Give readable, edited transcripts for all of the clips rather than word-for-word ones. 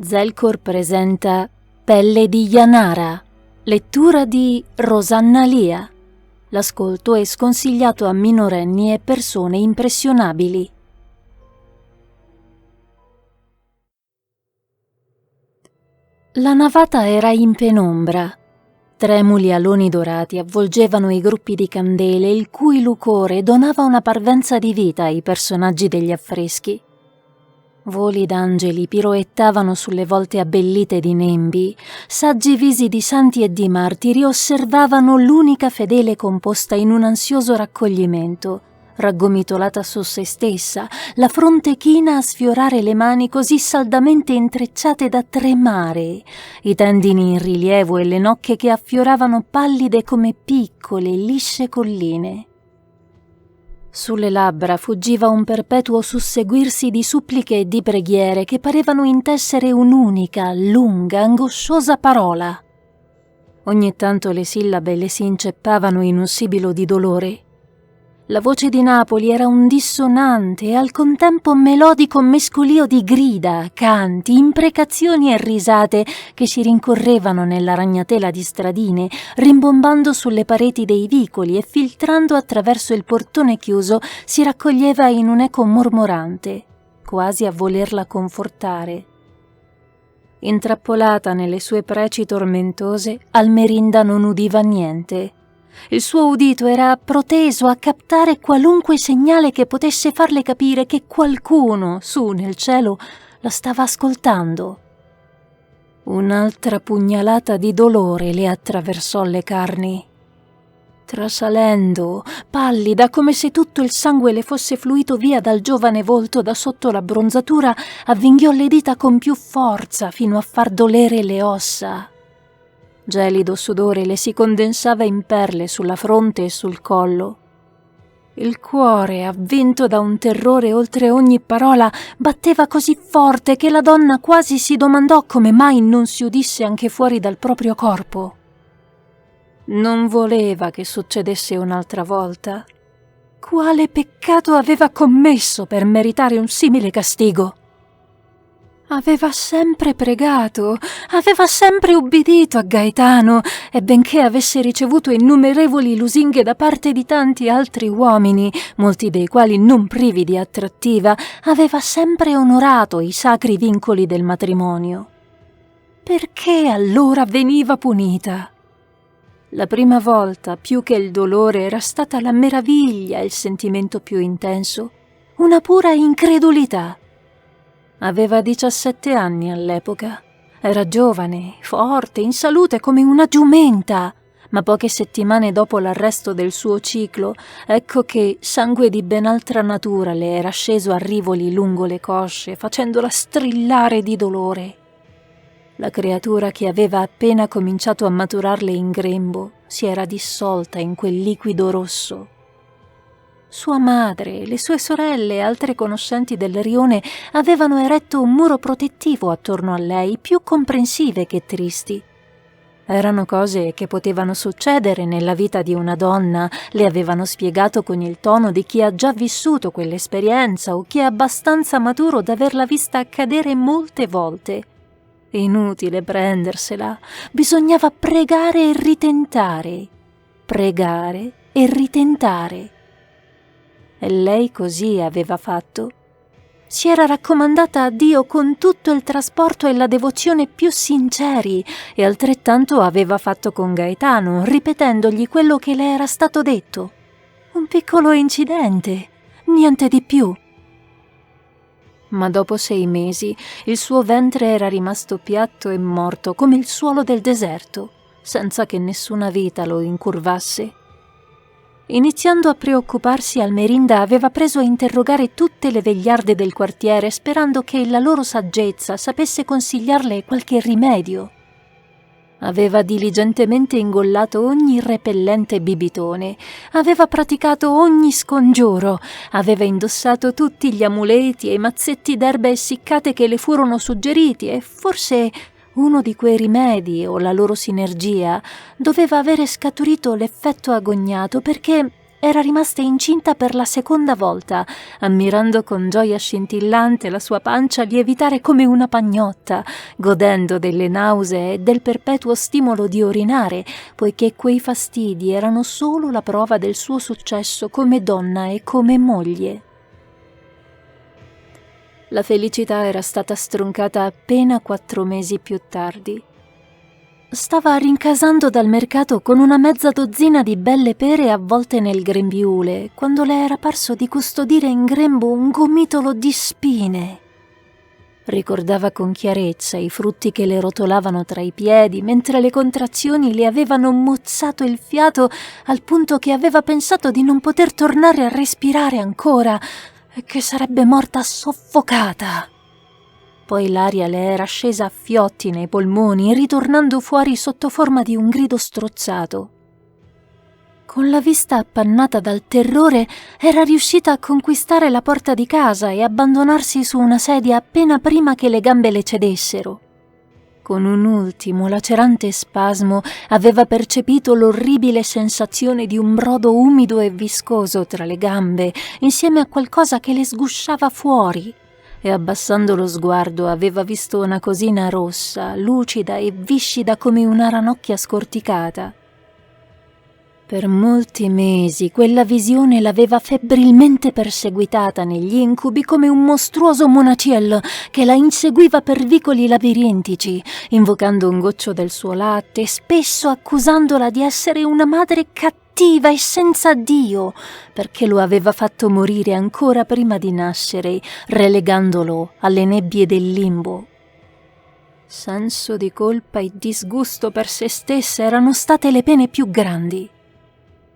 Zelcor presenta Pelle di Yanara, lettura di Rosanna Lia. L'ascolto è sconsigliato a minorenni e persone impressionabili. La navata era in penombra. Tremuli aloni dorati avvolgevano i gruppi di candele, il cui lucore donava una parvenza di vita ai personaggi degli affreschi. Voli d'angeli piroettavano sulle volte abbellite di nembi, saggi visi di santi e di martiri osservavano l'unica fedele composta in un ansioso raccoglimento, raggomitolata su se stessa, la fronte china a sfiorare le mani così saldamente intrecciate da tremare, i tendini in rilievo e le nocche che affioravano pallide come piccole, lisce colline. Sulle labbra fuggiva un perpetuo susseguirsi di suppliche e di preghiere che parevano intessere un'unica, lunga, angosciosa parola. Ogni tanto le sillabe le si inceppavano in un sibilo di dolore. La voce di Napoli era un dissonante e al contempo melodico mescolio di grida, canti, imprecazioni e risate che si rincorrevano nella ragnatela di stradine, rimbombando sulle pareti dei vicoli e filtrando attraverso il portone chiuso si raccoglieva in un'eco mormorante, quasi a volerla confortare. Intrappolata nelle sue preci tormentose, Almerinda non udiva niente. Il suo udito era proteso a captare qualunque segnale che potesse farle capire che qualcuno, su nel cielo, la stava ascoltando. Un'altra pugnalata di dolore le attraversò le carni. Trasalendo, pallida come se tutto il sangue le fosse fluito via dal giovane volto da sotto la bronzatura, avvinghiò le dita con più forza fino a far dolere le ossa. Gelido sudore le si condensava in perle sulla fronte e sul collo. Il cuore, avvinto da un terrore oltre ogni parola, batteva così forte che la donna quasi si domandò come mai non si udisse anche fuori dal proprio corpo. Non voleva che succedesse un'altra volta. Quale peccato aveva commesso per meritare un simile castigo? Aveva sempre pregato, aveva sempre ubbidito a Gaetano e benché avesse ricevuto innumerevoli lusinghe da parte di tanti altri uomini, molti dei quali non privi di attrattiva, aveva sempre onorato i sacri vincoli del matrimonio. Perché allora veniva punita? La prima volta, più che il dolore, era stata la meraviglia il sentimento più intenso, una pura incredulità. Aveva 17 anni all'epoca. Era giovane, forte, in salute come una giumenta, ma poche settimane dopo l'arresto del suo ciclo, ecco che sangue di ben altra natura le era sceso a rivoli lungo le cosce, facendola strillare di dolore. La creatura che aveva appena cominciato a maturarle in grembo si era dissolta in quel liquido rosso. Sua madre, le sue sorelle e altre conoscenti del rione avevano eretto un muro protettivo attorno a lei, più comprensive che tristi. Erano cose che potevano succedere nella vita di una donna, le avevano spiegato con il tono di chi ha già vissuto quell'esperienza o chi è abbastanza maturo da averla vista accadere molte volte. Inutile prendersela, bisognava pregare e ritentare, pregare e ritentare. E lei così aveva fatto. Si era raccomandata a Dio con tutto il trasporto e la devozione più sinceri e altrettanto aveva fatto con Gaetano, ripetendogli quello che le era stato detto. Un piccolo incidente, niente di più. Ma dopo 6 mesi il suo ventre era rimasto piatto e morto come il suolo del deserto, senza che nessuna vita lo incurvasse. Iniziando a preoccuparsi, Almerinda aveva preso a interrogare tutte le vegliarde del quartiere, sperando che la loro saggezza sapesse consigliarle qualche rimedio. Aveva diligentemente ingollato ogni repellente bibitone, aveva praticato ogni scongiuro, aveva indossato tutti gli amuleti e i mazzetti d'erbe essiccate che le furono suggeriti e forse uno di quei rimedi o la loro sinergia doveva avere scaturito l'effetto agognato perché era rimasta incinta per la seconda volta, ammirando con gioia scintillante la sua pancia lievitare come una pagnotta, godendo delle nausee e del perpetuo stimolo di orinare, poiché quei fastidi erano solo la prova del suo successo come donna e come moglie. La felicità era stata stroncata appena 4 mesi più tardi. Stava rincasando dal mercato con una mezza dozzina di belle pere avvolte nel grembiule, quando le era parso di custodire in grembo un gomitolo di spine. Ricordava con chiarezza i frutti che le rotolavano tra i piedi, mentre le contrazioni le avevano mozzato il fiato al punto che aveva pensato di non poter tornare a respirare ancora e che sarebbe morta soffocata. Poi l'aria le era scesa a fiotti nei polmoni, ritornando fuori sotto forma di un grido strozzato. Con la vista appannata dal terrore, era riuscita a conquistare la porta di casa e abbandonarsi su una sedia appena prima che le gambe le cedessero. Con un ultimo lacerante spasmo aveva percepito l'orribile sensazione di un brodo umido e viscoso tra le gambe, insieme a qualcosa che le sgusciava fuori, e abbassando lo sguardo aveva visto una cosina rossa, lucida e viscida come una ranocchia scorticata. Per molti mesi quella visione l'aveva febbrilmente perseguitata negli incubi come un mostruoso monaciello che la inseguiva per vicoli labirintici, invocando un goccio del suo latte, spesso accusandola di essere una madre cattiva e senza Dio, perché lo aveva fatto morire ancora prima di nascere, relegandolo alle nebbie del limbo. Senso di colpa e disgusto per se stessa erano state le pene più grandi.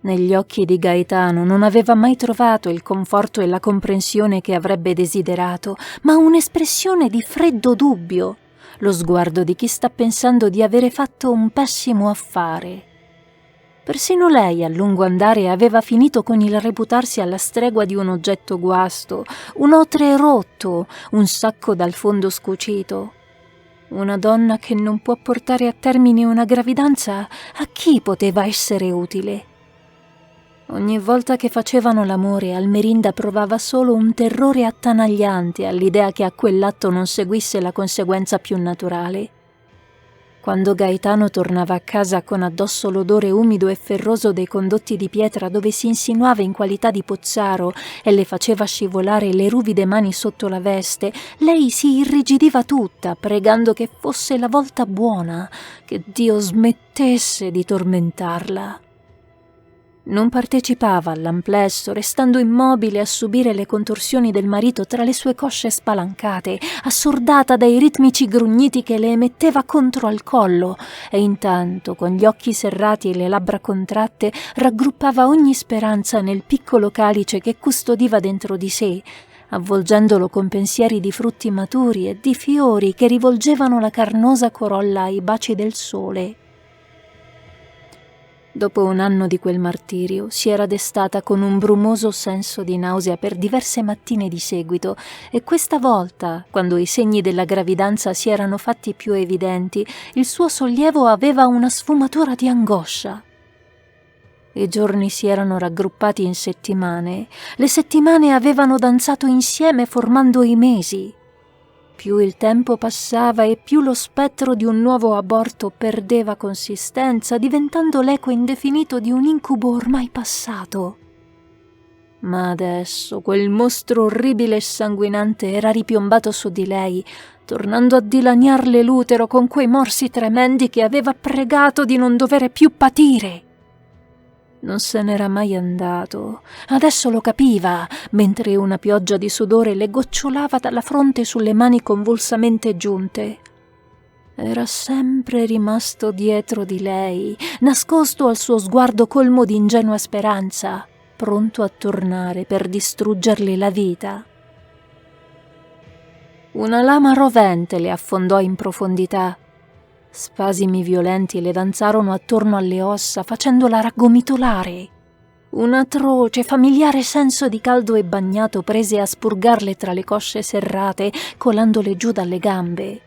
Negli occhi di Gaetano non aveva mai trovato il conforto e la comprensione che avrebbe desiderato, ma un'espressione di freddo dubbio, lo sguardo di chi sta pensando di avere fatto un pessimo affare. Persino lei a lungo andare aveva finito con il reputarsi alla stregua di un oggetto guasto, un otre rotto, un sacco dal fondo scucito. Una donna che non può portare a termine una gravidanza, a chi poteva essere utile? Ogni volta che facevano l'amore, Almerinda provava solo un terrore attanagliante all'idea che a quell'atto non seguisse la conseguenza più naturale. Quando Gaetano tornava a casa con addosso l'odore umido e ferroso dei condotti di pietra dove si insinuava in qualità di pozzaro e le faceva scivolare le ruvide mani sotto la veste, lei si irrigidiva tutta, pregando che fosse la volta buona, che Dio smettesse di tormentarla. Non partecipava all'amplesso, restando immobile a subire le contorsioni del marito tra le sue cosce spalancate, assordata dai ritmici grugniti che le emetteva contro al collo, e intanto, con gli occhi serrati e le labbra contratte, raggruppava ogni speranza nel piccolo calice che custodiva dentro di sé, avvolgendolo con pensieri di frutti maturi e di fiori che rivolgevano la carnosa corolla ai baci del sole. Dopo un anno di quel martirio si era destata con un brumoso senso di nausea per diverse mattine di seguito e questa volta, quando i segni della gravidanza si erano fatti più evidenti, il suo sollievo aveva una sfumatura di angoscia. I giorni si erano raggruppati in settimane, le settimane avevano danzato insieme formando i mesi. Più il tempo passava e più lo spettro di un nuovo aborto perdeva consistenza, diventando l'eco indefinito di un incubo ormai passato. Ma adesso quel mostro orribile e sanguinante era ripiombato su di lei, tornando a dilaniarle l'utero con quei morsi tremendi che aveva pregato di non dovere più patire. Non se n'era mai andato. Adesso lo capiva, mentre una pioggia di sudore le gocciolava dalla fronte sulle mani convulsamente giunte. Era sempre rimasto dietro di lei, nascosto al suo sguardo colmo di ingenua speranza, pronto a tornare per distruggerle la vita. Una lama rovente le affondò in profondità. Spasimi violenti le danzarono attorno alle ossa, facendola raggomitolare. Un atroce, familiare senso di caldo e bagnato prese a spurgarle tra le cosce serrate, colandole giù dalle gambe.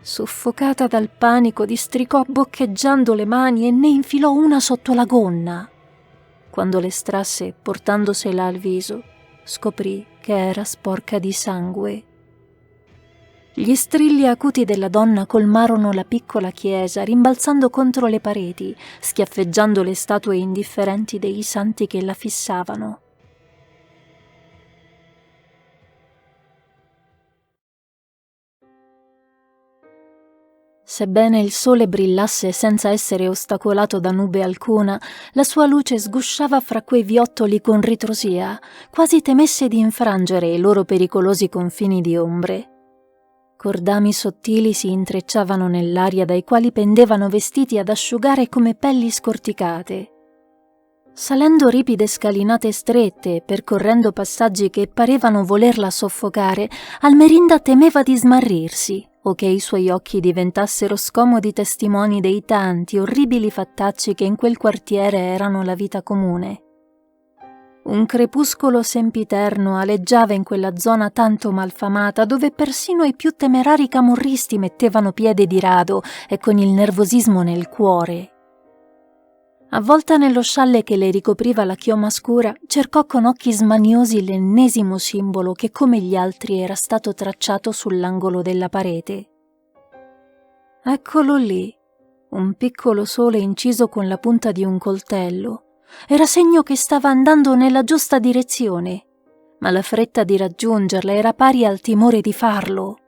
Soffocata dal panico, districò boccheggiando le mani e ne infilò una sotto la gonna. Quando l'estrasse portandosela al viso, scoprì che era sporca di sangue. Gli strilli acuti della donna colmarono la piccola chiesa, rimbalzando contro le pareti, schiaffeggiando le statue indifferenti dei santi che la fissavano. Sebbene il sole brillasse senza essere ostacolato da nube alcuna, la sua luce sgusciava fra quei viottoli con ritrosia, quasi temesse di infrangere i loro pericolosi confini di ombre. Cordami sottili si intrecciavano nell'aria dai quali pendevano vestiti ad asciugare come pelli scorticate. Salendo ripide scalinate strette, percorrendo passaggi che parevano volerla soffocare, Almerinda temeva di smarrirsi o che i suoi occhi diventassero scomodi testimoni dei tanti orribili fattacci che in quel quartiere erano la vita comune. Un crepuscolo sempiterno aleggiava in quella zona tanto malfamata, dove persino i più temerari camorristi mettevano piede di rado e con il nervosismo nel cuore. Avvolta nello scialle che le ricopriva la chioma scura, cercò con occhi smaniosi l'ennesimo simbolo che come gli altri era stato tracciato sull'angolo della parete. Eccolo lì, un piccolo sole inciso con la punta di un coltello. Era segno che stava andando nella giusta direzione, ma la fretta di raggiungerla era pari al timore di farlo.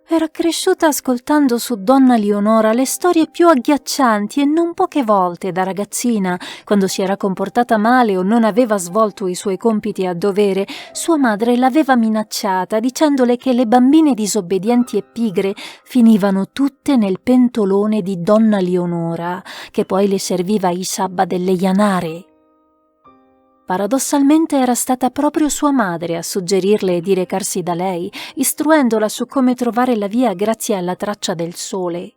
Era cresciuta ascoltando su Donna Leonora le storie più agghiaccianti e non poche volte da ragazzina, quando si era comportata male o non aveva svolto i suoi compiti a dovere, sua madre l'aveva minacciata dicendole che le bambine disobbedienti e pigre finivano tutte nel pentolone di Donna Leonora, che poi le serviva i sabba delle Janare. Paradossalmente era stata proprio sua madre a suggerirle di recarsi da lei, istruendola su come trovare la via grazie alla traccia del sole.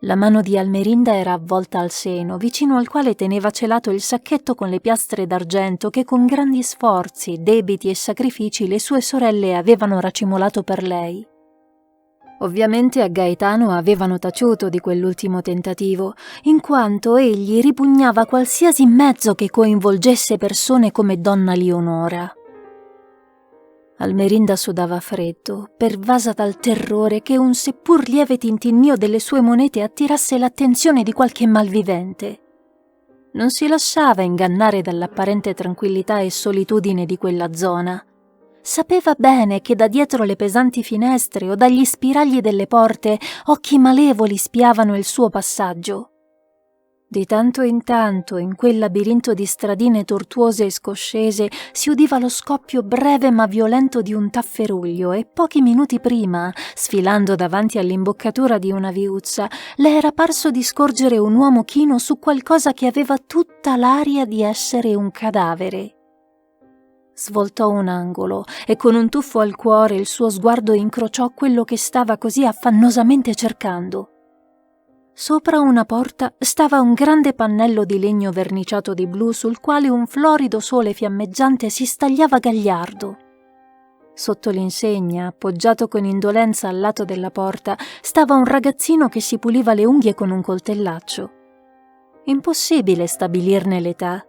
La mano di Almerinda era avvolta al seno, vicino al quale teneva celato il sacchetto con le piastre d'argento che con grandi sforzi, debiti e sacrifici le sue sorelle avevano racimolato per lei. Ovviamente a Gaetano avevano taciuto di quell'ultimo tentativo, in quanto egli ripugnava qualsiasi mezzo che coinvolgesse persone come Donna Leonora. Almerinda sudava freddo, pervasa dal terrore che un seppur lieve tintinnio delle sue monete attirasse l'attenzione di qualche malvivente. Non si lasciava ingannare dall'apparente tranquillità e solitudine di quella zona. Sapeva bene che da dietro le pesanti finestre o dagli spiragli delle porte occhi malevoli spiavano il suo passaggio. Di tanto in tanto, in quel labirinto di stradine tortuose e scoscese, si udiva lo scoppio breve ma violento di un tafferuglio e pochi minuti prima, sfilando davanti all'imboccatura di una viuzza, le era parso di scorgere un uomo chino su qualcosa che aveva tutta l'aria di essere un cadavere. Svoltò un angolo e con un tuffo al cuore il suo sguardo incrociò quello che stava così affannosamente cercando. Sopra una porta stava un grande pannello di legno verniciato di blu sul quale un florido sole fiammeggiante si stagliava gagliardo. Sotto l'insegna, appoggiato con indolenza al lato della porta, stava un ragazzino che si puliva le unghie con un coltellaccio. Impossibile stabilirne l'età.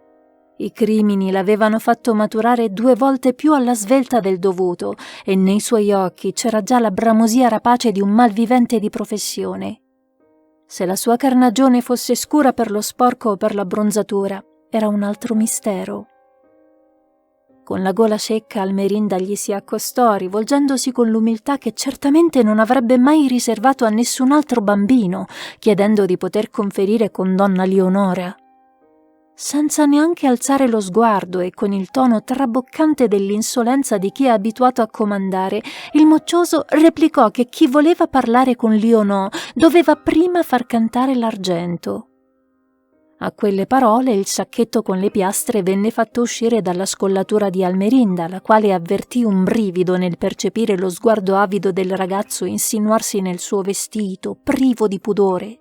I crimini l'avevano fatto maturare 2 volte più alla svelta del dovuto e nei suoi occhi c'era già la bramosia rapace di un malvivente di professione. Se la sua carnagione fosse scura per lo sporco o per la bronzatura, era un altro mistero. Con la gola secca Almerinda gli si accostò, rivolgendosi con l'umiltà che certamente non avrebbe mai riservato a nessun altro bambino, chiedendo di poter conferire con Donna Leonora. Senza neanche alzare lo sguardo e con il tono traboccante dell'insolenza di chi è abituato a comandare, il moccioso replicò che chi voleva parlare con Lionò doveva prima far cantare l'argento. A quelle parole il sacchetto con le piastre venne fatto uscire dalla scollatura di Almerinda, la quale avvertì un brivido nel percepire lo sguardo avido del ragazzo insinuarsi nel suo vestito, privo di pudore.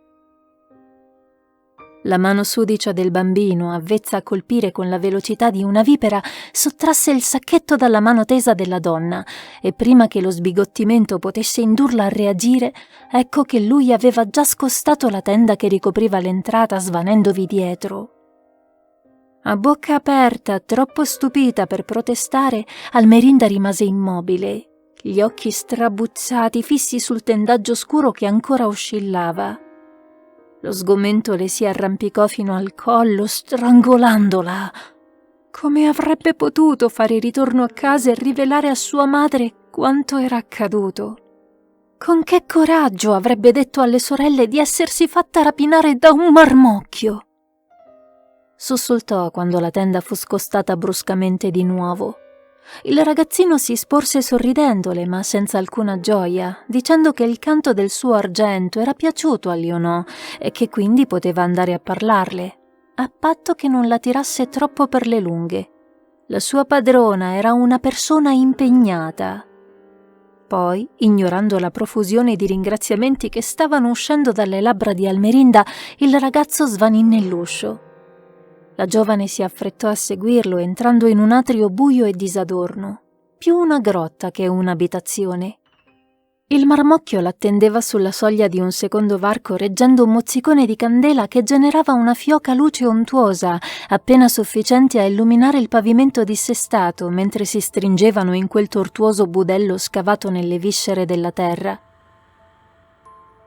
La mano sudicia del bambino, avvezza a colpire con la velocità di una vipera, sottrasse il sacchetto dalla mano tesa della donna e prima che lo sbigottimento potesse indurla a reagire, ecco che lui aveva già scostato la tenda che ricopriva l'entrata svanendovi dietro. A bocca aperta, troppo stupita per protestare, Almerinda rimase immobile, gli occhi strabuzzati fissi sul tendaggio scuro che ancora oscillava. Lo sgomento le si arrampicò fino al collo, strangolandola. Come avrebbe potuto fare ritorno a casa e rivelare a sua madre quanto era accaduto? Con che coraggio avrebbe detto alle sorelle di essersi fatta rapinare da un marmocchio? Sussultò quando la tenda fu scostata bruscamente di nuovo. Il ragazzino si sporse sorridendole, ma senza alcuna gioia, dicendo che il canto del suo argento era piaciuto a Lionò e che quindi poteva andare a parlarle, a patto che non la tirasse troppo per le lunghe. La sua padrona era una persona impegnata. Poi, ignorando la profusione di ringraziamenti che stavano uscendo dalle labbra di Almerinda, il ragazzo svanì nell'uscio. La giovane si affrettò a seguirlo, entrando in un atrio buio e disadorno, più una grotta che un'abitazione. Il marmocchio l'attendeva sulla soglia di un secondo varco, reggendo un mozzicone di candela che generava una fioca luce untuosa, appena sufficiente a illuminare il pavimento dissestato mentre si stringevano in quel tortuoso budello scavato nelle viscere della terra.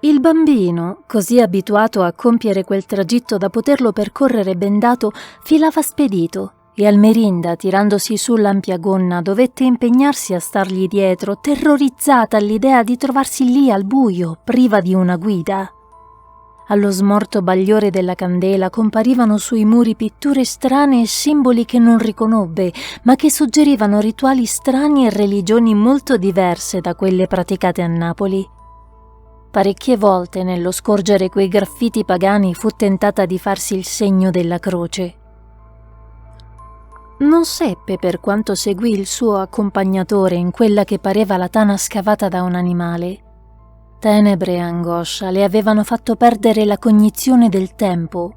Il bambino, così abituato a compiere quel tragitto da poterlo percorrere bendato, filava spedito e Almerinda, tirandosi su l'ampia gonna, dovette impegnarsi a stargli dietro, terrorizzata all'idea di trovarsi lì al buio, priva di una guida. Allo smorto bagliore della candela comparivano sui muri pitture strane e simboli che non riconobbe, ma che suggerivano rituali strani e religioni molto diverse da quelle praticate a Napoli. Parecchie volte nello scorgere quei graffiti pagani fu tentata di farsi il segno della croce. Non seppe per quanto seguì il suo accompagnatore in quella che pareva la tana scavata da un animale. Tenebre e angoscia le avevano fatto perdere la cognizione del tempo.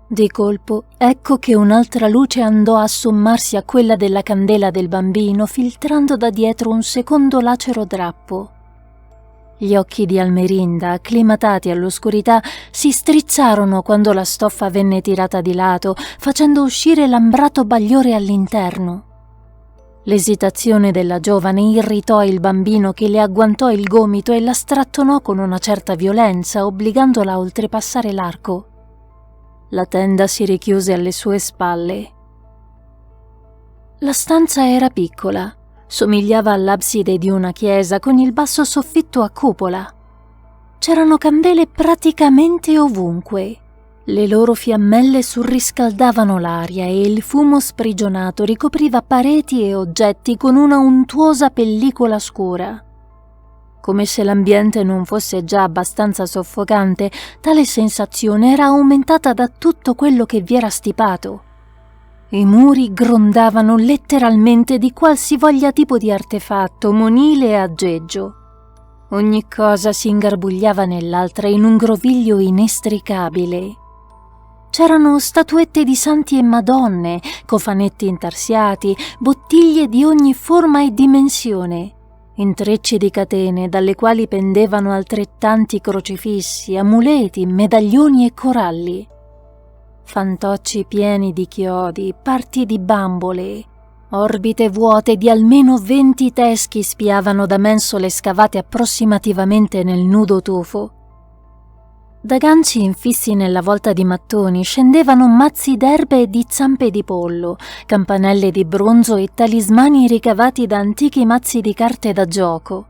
Di colpo, ecco che un'altra luce andò a sommarsi a quella della candela del bambino, filtrando da dietro un secondo lacero drappo. Gli occhi di Almerinda, acclimatati all'oscurità, si strizzarono quando la stoffa venne tirata di lato, facendo uscire l'ambrato bagliore all'interno. L'esitazione della giovane irritò il bambino, che le agguantò il gomito e la strattonò con una certa violenza, obbligandola a oltrepassare l'arco. La tenda si richiuse alle sue spalle. La stanza era piccola. Somigliava all'abside di una chiesa con il basso soffitto a cupola. C'erano candele praticamente ovunque. Le loro fiammelle surriscaldavano l'aria e il fumo sprigionato ricopriva pareti e oggetti con una untuosa pellicola scura. Come se l'ambiente non fosse già abbastanza soffocante, tale sensazione era aumentata da tutto quello che vi era stipato. I muri grondavano letteralmente di qualsivoglia tipo di artefatto, monile e aggeggio. Ogni cosa si ingarbugliava nell'altra in un groviglio inestricabile. C'erano statuette di santi e madonne, cofanetti intarsiati, bottiglie di ogni forma e dimensione, intrecci di catene dalle quali pendevano altrettanti crocifissi, amuleti, medaglioni e coralli. Fantocci pieni di chiodi, parti di bambole, orbite vuote di almeno 20 teschi spiavano da mensole scavate approssimativamente nel nudo tufo. Da ganci infissi nella volta di mattoni scendevano mazzi d'erbe e di zampe di pollo, campanelle di bronzo e talismani ricavati da antichi mazzi di carte da gioco.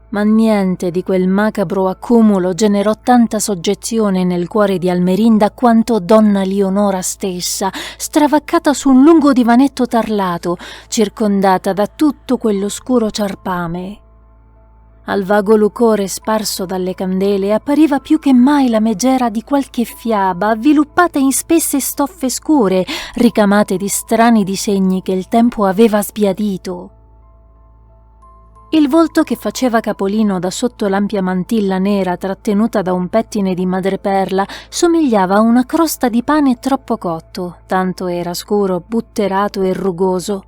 Ma niente di quel macabro accumulo generò tanta soggezione nel cuore di Almerinda quanto donna Leonora stessa, stravaccata su un lungo divanetto tarlato, circondata da tutto quell'oscuro ciarpame. Al vago lucore sparso dalle candele appariva più che mai la megera di qualche fiaba avviluppata in spesse stoffe scure, ricamate di strani disegni che il tempo aveva sbiadito. Il volto che faceva capolino da sotto l'ampia mantilla nera trattenuta da un pettine di madreperla somigliava a una crosta di pane troppo cotto, tanto era scuro, butterato e rugoso.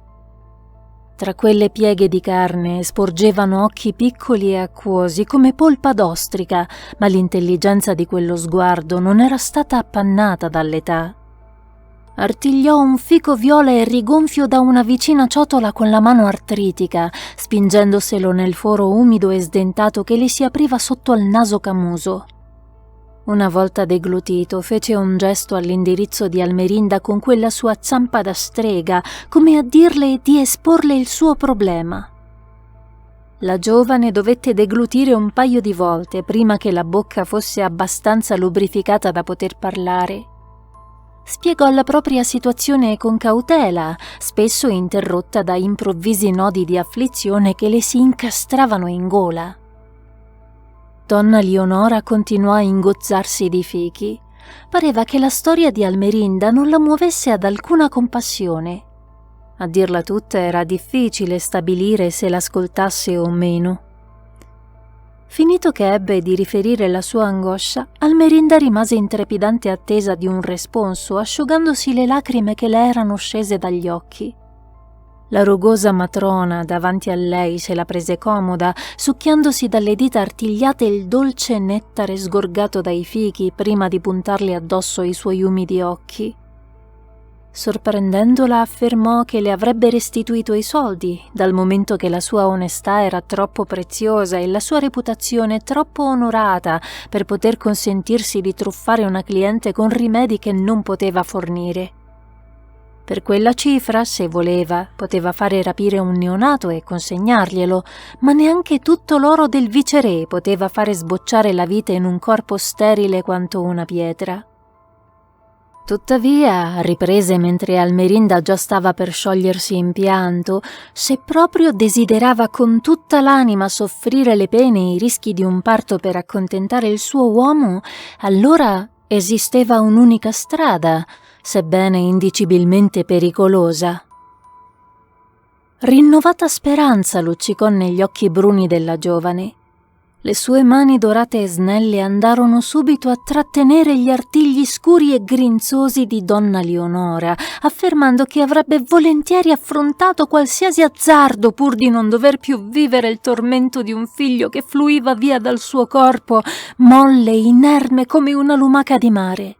Tra quelle pieghe di carne sporgevano occhi piccoli e acquosi come polpa d'ostrica, ma l'intelligenza di quello sguardo non era stata appannata dall'età. Artigliò un fico viola e rigonfio da una vicina ciotola con la mano artritica, spingendoselo nel foro umido e sdentato che le si apriva sotto al naso camuso. Una volta deglutito, fece un gesto all'indirizzo di Almerinda con quella sua zampa da strega, come a dirle di esporle il suo problema. La giovane dovette deglutire un paio di volte prima che la bocca fosse abbastanza lubrificata da poter parlare. Spiegò la propria situazione con cautela, spesso interrotta da improvvisi nodi di afflizione che le si incastravano in gola. Donna Leonora continuò a ingozzarsi di fichi. Pareva che la storia di Almerinda non la muovesse ad alcuna compassione. A dirla tutta era difficile stabilire se l'ascoltasse o meno. Finito che ebbe di riferire la sua angoscia, Almerinda rimase in trepidante attesa di un responso, asciugandosi le lacrime che le erano scese dagli occhi. La rugosa matrona davanti a lei se la prese comoda, succhiandosi dalle dita artigliate il dolce nettare sgorgato dai fichi prima di puntarli addosso ai suoi umidi occhi. Sorprendendola affermò che le avrebbe restituito i soldi, dal momento che la sua onestà era troppo preziosa e la sua reputazione troppo onorata per poter consentirsi di truffare una cliente con rimedi che non poteva fornire. Per quella cifra, se voleva, poteva fare rapire un neonato e consegnarglielo, ma neanche tutto l'oro del viceré poteva fare sbocciare la vita in un corpo sterile quanto una pietra. Tuttavia, riprese mentre Almerinda già stava per sciogliersi in pianto, se proprio desiderava con tutta l'anima soffrire le pene e i rischi di un parto per accontentare il suo uomo, allora esisteva un'unica strada, sebbene indicibilmente pericolosa. Rinnovata speranza luccicò negli occhi bruni della giovane. Le sue mani dorate e snelle andarono subito a trattenere gli artigli scuri e grinzosi di donna Leonora, affermando che avrebbe volentieri affrontato qualsiasi azzardo pur di non dover più vivere il tormento di un figlio che fluiva via dal suo corpo, molle e inerme come una lumaca di mare.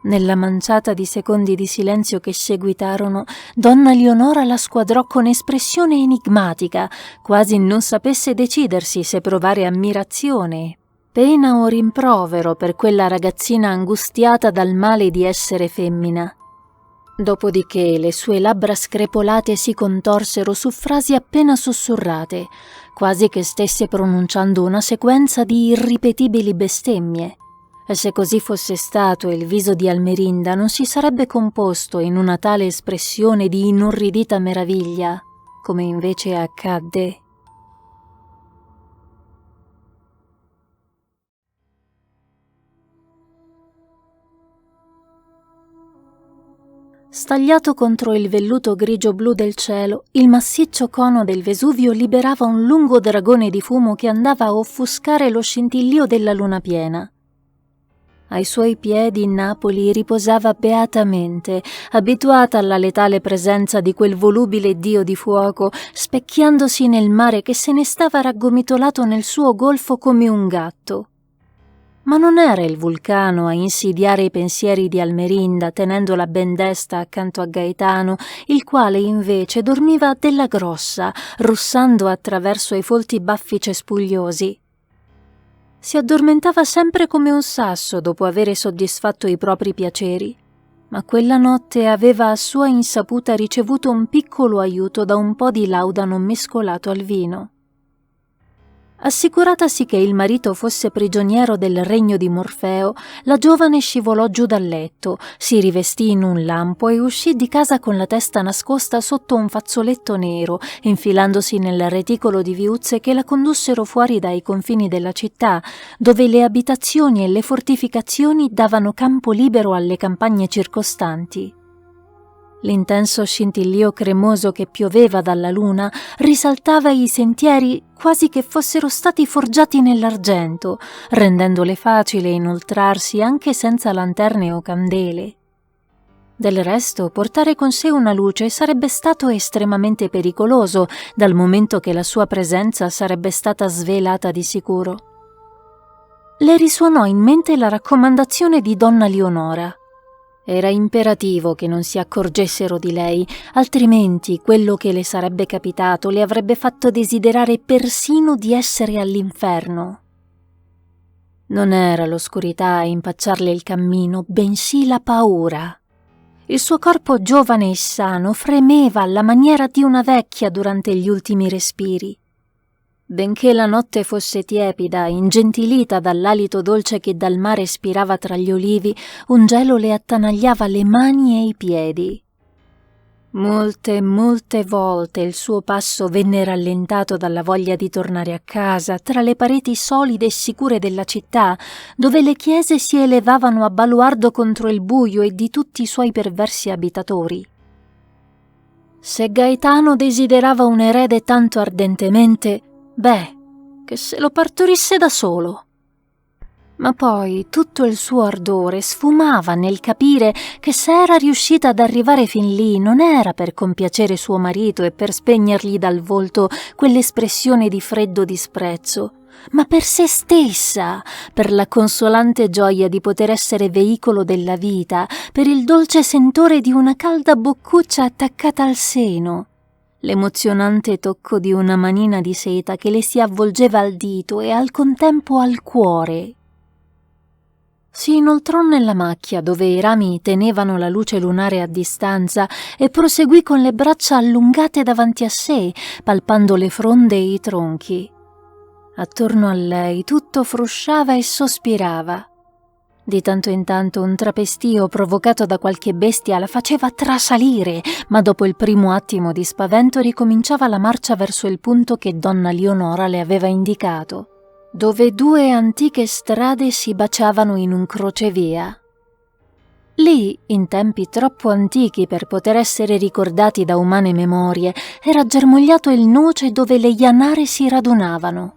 Nella manciata di secondi di silenzio che seguitarono, donna Leonora la squadrò con espressione enigmatica, quasi non sapesse decidersi se provare ammirazione, pena o rimprovero per quella ragazzina angustiata dal male di essere femmina. Dopodiché le sue labbra screpolate si contorsero su frasi appena sussurrate, quasi che stesse pronunciando una sequenza di irripetibili bestemmie. E se così fosse stato, il viso di Almerinda non si sarebbe composto in una tale espressione di inorridita meraviglia, come invece accadde. Stagliato contro il velluto grigio-blu del cielo, il massiccio cono del Vesuvio liberava un lungo dragone di fumo che andava a offuscare lo scintillio della luna piena. Ai suoi piedi Napoli riposava beatamente, abituata alla letale presenza di quel volubile dio di fuoco, specchiandosi nel mare che se ne stava raggomitolato nel suo golfo come un gatto. Ma non era il vulcano a insidiare i pensieri di Almerinda, tenendola ben desta accanto a Gaetano, il quale invece dormiva della grossa, russando attraverso i folti baffi cespugliosi. Si addormentava sempre come un sasso dopo avere soddisfatto i propri piaceri, ma quella notte aveva a sua insaputa ricevuto un piccolo aiuto da un po' di laudano mescolato al vino. Assicuratasi che il marito fosse prigioniero del regno di Morfeo, la giovane scivolò giù dal letto, si rivestì in un lampo e uscì di casa con la testa nascosta sotto un fazzoletto nero, infilandosi nel reticolo di viuzze che la condussero fuori dai confini della città, dove le abitazioni e le fortificazioni davano campo libero alle campagne circostanti. L'intenso scintillio cremoso che pioveva dalla luna risaltava i sentieri quasi che fossero stati forgiati nell'argento, rendendole facile inoltrarsi anche senza lanterne o candele. Del resto, portare con sé una luce sarebbe stato estremamente pericoloso, dal momento che la sua presenza sarebbe stata svelata di sicuro. Le risuonò in mente la raccomandazione di donna Leonora. Era imperativo che non si accorgessero di lei, altrimenti quello che le sarebbe capitato le avrebbe fatto desiderare persino di essere all'inferno. Non era l'oscurità a impacciarle il cammino, bensì la paura. Il suo corpo giovane e sano fremeva alla maniera di una vecchia durante gli ultimi respiri. Benché la notte fosse tiepida, ingentilita dall'alito dolce che dal mare spirava tra gli olivi, un gelo le attanagliava le mani e i piedi. Molte volte il suo passo venne rallentato dalla voglia di tornare a casa, tra le pareti solide e sicure della città, dove le chiese si elevavano a baluardo contro il buio e di tutti i suoi perversi abitatori. Se Gaetano desiderava un erede tanto ardentemente, che se lo partorisse da solo. Ma poi tutto il suo ardore sfumava nel capire che se era riuscita ad arrivare fin lì non era per compiacere suo marito e per spegnergli dal volto quell'espressione di freddo disprezzo, ma per se stessa, per la consolante gioia di poter essere veicolo della vita, per il dolce sentore di una calda boccuccia attaccata al seno, l'emozionante tocco di una manina di seta che le si avvolgeva al dito e al contempo al cuore. Si inoltrò nella macchia dove i rami tenevano la luce lunare a distanza e proseguì con le braccia allungate davanti a sé, palpando le fronde e i tronchi. Attorno a lei tutto frusciava e sospirava. Di tanto in tanto un trapestio provocato da qualche bestia la faceva trasalire, ma dopo il primo attimo di spavento ricominciava la marcia verso il punto che donna Leonora le aveva indicato, dove due antiche strade si baciavano in un crocevia. Lì, in tempi troppo antichi per poter essere ricordati da umane memorie, era germogliato il noce dove le ianare si radunavano.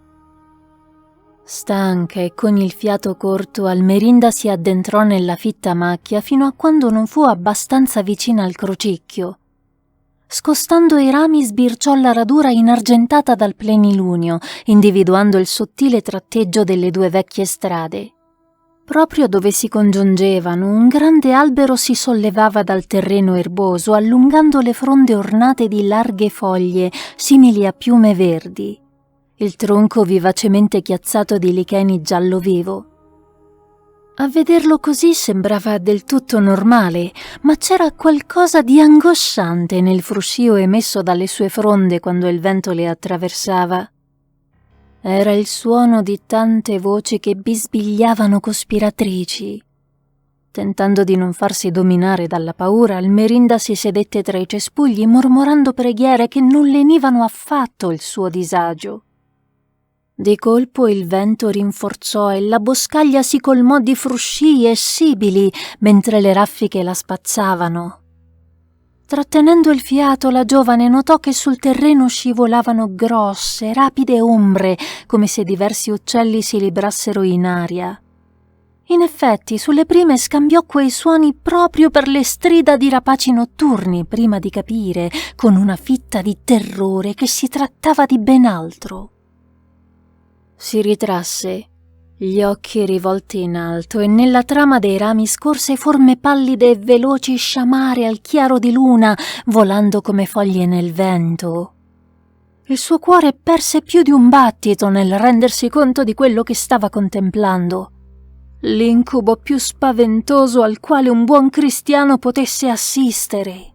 Stanca e con il fiato corto, Almerinda si addentrò nella fitta macchia fino a quando non fu abbastanza vicina al crocicchio. Scostando i rami sbirciò la radura inargentata dal plenilunio, individuando il sottile tratteggio delle due vecchie strade. Proprio dove si congiungevano, un grande albero si sollevava dal terreno erboso, allungando le fronde ornate di larghe foglie, simili a piume verdi. Il tronco vivacemente chiazzato di licheni giallo vivo. A vederlo così sembrava del tutto normale, ma c'era qualcosa di angosciante nel fruscio emesso dalle sue fronde quando il vento le attraversava. Era il suono di tante voci che bisbigliavano cospiratrici. Tentando di non farsi dominare dalla paura, Almerinda si sedette tra i cespugli mormorando preghiere che non lenivano affatto il suo disagio. Di colpo il vento rinforzò e la boscaglia si colmò di fruscii e sibili mentre le raffiche la spazzavano. Trattenendo il fiato, la giovane notò che sul terreno scivolavano grosse, rapide ombre, come se diversi uccelli si librassero in aria. In effetti, sulle prime scambiò quei suoni proprio per le strida di rapaci notturni, prima di capire, con una fitta di terrore, che si trattava di ben altro. Si ritrasse, gli occhi rivolti in alto, e nella trama dei rami scorse forme pallide e veloci sciamare al chiaro di luna, volando come foglie nel vento. Il suo cuore perse più di un battito nel rendersi conto di quello che stava contemplando. L'incubo più spaventoso al quale un buon cristiano potesse assistere.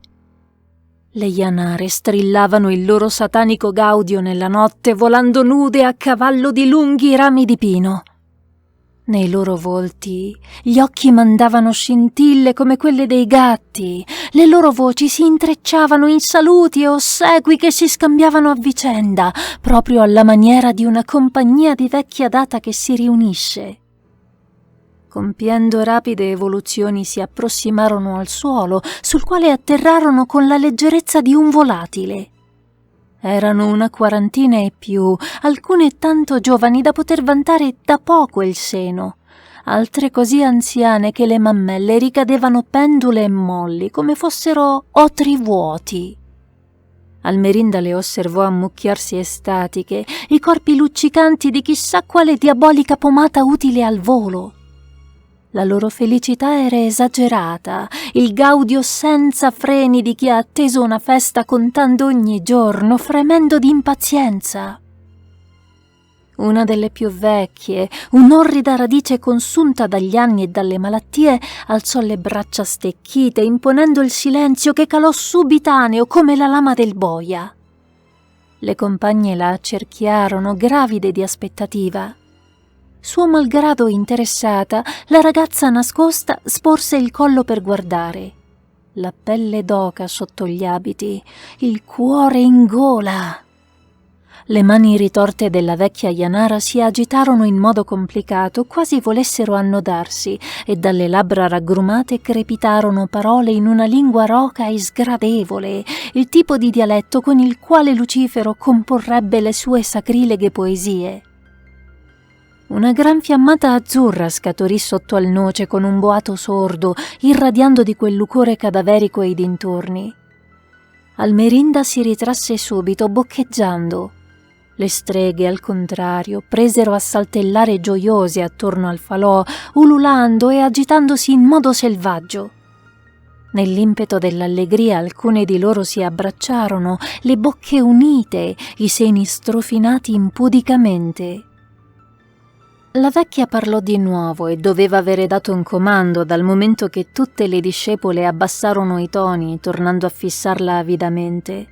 Le ianare strillavano il loro satanico gaudio nella notte, volando nude a cavallo di lunghi rami di pino. Nei loro volti gli occhi mandavano scintille come quelle dei gatti, le loro voci si intrecciavano in saluti e ossequi che si scambiavano a vicenda, proprio alla maniera di una compagnia di vecchia data che si riunisce. Compiendo rapide evoluzioni si approssimarono al suolo, sul quale atterrarono con la leggerezza di un volatile. Erano una quarantina e più, alcune tanto giovani da poter vantare da poco il seno, altre così anziane che le mammelle ricadevano pendule e molli, come fossero otri vuoti. Almerinda le osservò ammucchiarsi estatiche, i corpi luccicanti di chissà quale diabolica pomata utile al volo. La loro felicità era esagerata, il gaudio senza freni di chi ha atteso una festa contando ogni giorno, fremendo di impazienza. Una delle più vecchie, un'orrida radice consunta dagli anni e dalle malattie, alzò le braccia stecchite, imponendo il silenzio che calò subitaneo come la lama del boia. Le compagne la accerchiarono, gravide di aspettativa. Suo malgrado interessata, la ragazza nascosta sporse il collo per guardare. La pelle d'oca sotto gli abiti, il cuore in gola. Le mani ritorte della vecchia Janara si agitarono in modo complicato, quasi volessero annodarsi, e dalle labbra raggrumate crepitarono parole in una lingua roca e sgradevole, il tipo di dialetto con il quale Lucifero comporrebbe le sue sacrileghe poesie. Una gran fiammata azzurra scaturì sotto al noce con un boato sordo, irradiando di quel lucore cadaverico ai dintorni. Almerinda si ritrasse subito, boccheggiando. Le streghe, al contrario, presero a saltellare gioiose attorno al falò, ululando e agitandosi in modo selvaggio. Nell'impeto dell'allegria alcune di loro si abbracciarono, le bocche unite, i seni strofinati impudicamente. La vecchia parlò di nuovo e doveva avere dato un comando dal momento che tutte le discepole abbassarono i toni, tornando a fissarla avidamente.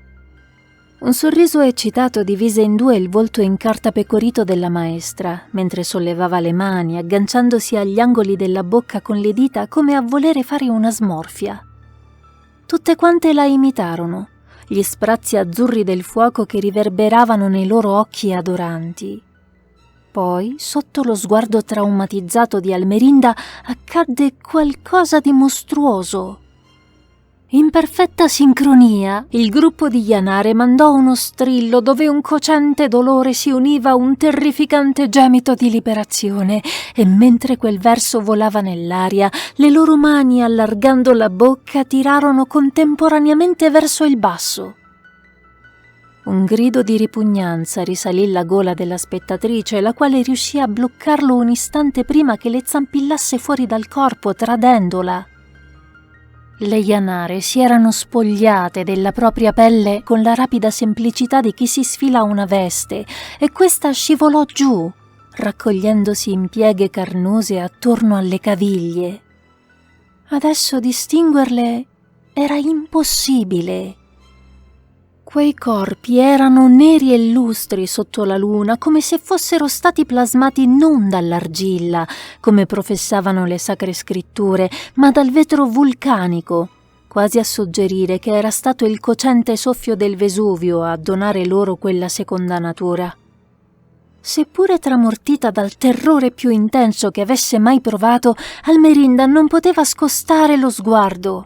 Un sorriso eccitato divise in due il volto incartapecorito della maestra, mentre sollevava le mani, agganciandosi agli angoli della bocca con le dita come a volere fare una smorfia. Tutte quante la imitarono, gli sprazzi azzurri del fuoco che riverberavano nei loro occhi adoranti. Poi, sotto lo sguardo traumatizzato di Almerinda, accadde qualcosa di mostruoso. In perfetta sincronia, il gruppo di Janare mandò uno strillo dove un cocente dolore si univa a un terrificante gemito di liberazione, e mentre quel verso volava nell'aria, le loro mani, allargando la bocca, tirarono contemporaneamente verso il basso. Un grido di ripugnanza risalì la gola della spettatrice, la quale riuscì a bloccarlo un istante prima che le zampillasse fuori dal corpo, tradendola. Le Janare si erano spogliate della propria pelle con la rapida semplicità di chi si sfila una veste, e questa scivolò giù, raccogliendosi in pieghe carnose attorno alle caviglie. Adesso distinguerle era impossibile. Quei corpi erano neri e lustri sotto la luna, come se fossero stati plasmati non dall'argilla, come professavano le sacre scritture, ma dal vetro vulcanico, quasi a suggerire che era stato il cocente soffio del Vesuvio a donare loro quella seconda natura. Seppure tramortita dal terrore più intenso che avesse mai provato, Almerinda non poteva scostare lo sguardo.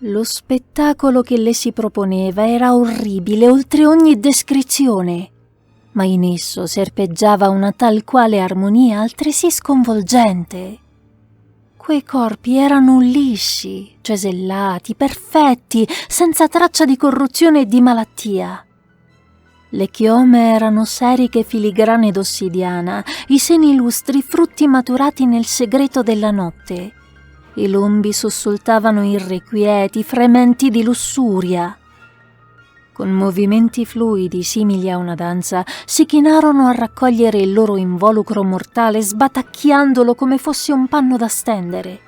Lo spettacolo che le si proponeva era orribile oltre ogni descrizione, ma in esso serpeggiava una tal quale armonia altresì sconvolgente. Quei corpi erano lisci, cesellati, perfetti, senza traccia di corruzione e di malattia. Le chiome erano seriche filigrane d'ossidiana, i seni lustri frutti maturati nel segreto della notte. I lombi sussultavano irrequieti, frementi di lussuria. Con movimenti fluidi, simili a una danza, si chinarono a raccogliere il loro involucro mortale, sbatacchiandolo come fosse un panno da stendere.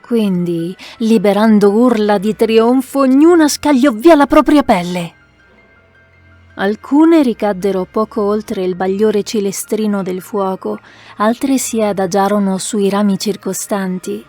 Quindi, liberando urla di trionfo, ognuna scagliò via la propria pelle. Alcune ricaddero poco oltre il bagliore cilestrino del fuoco, altre si adagiarono sui rami circostanti.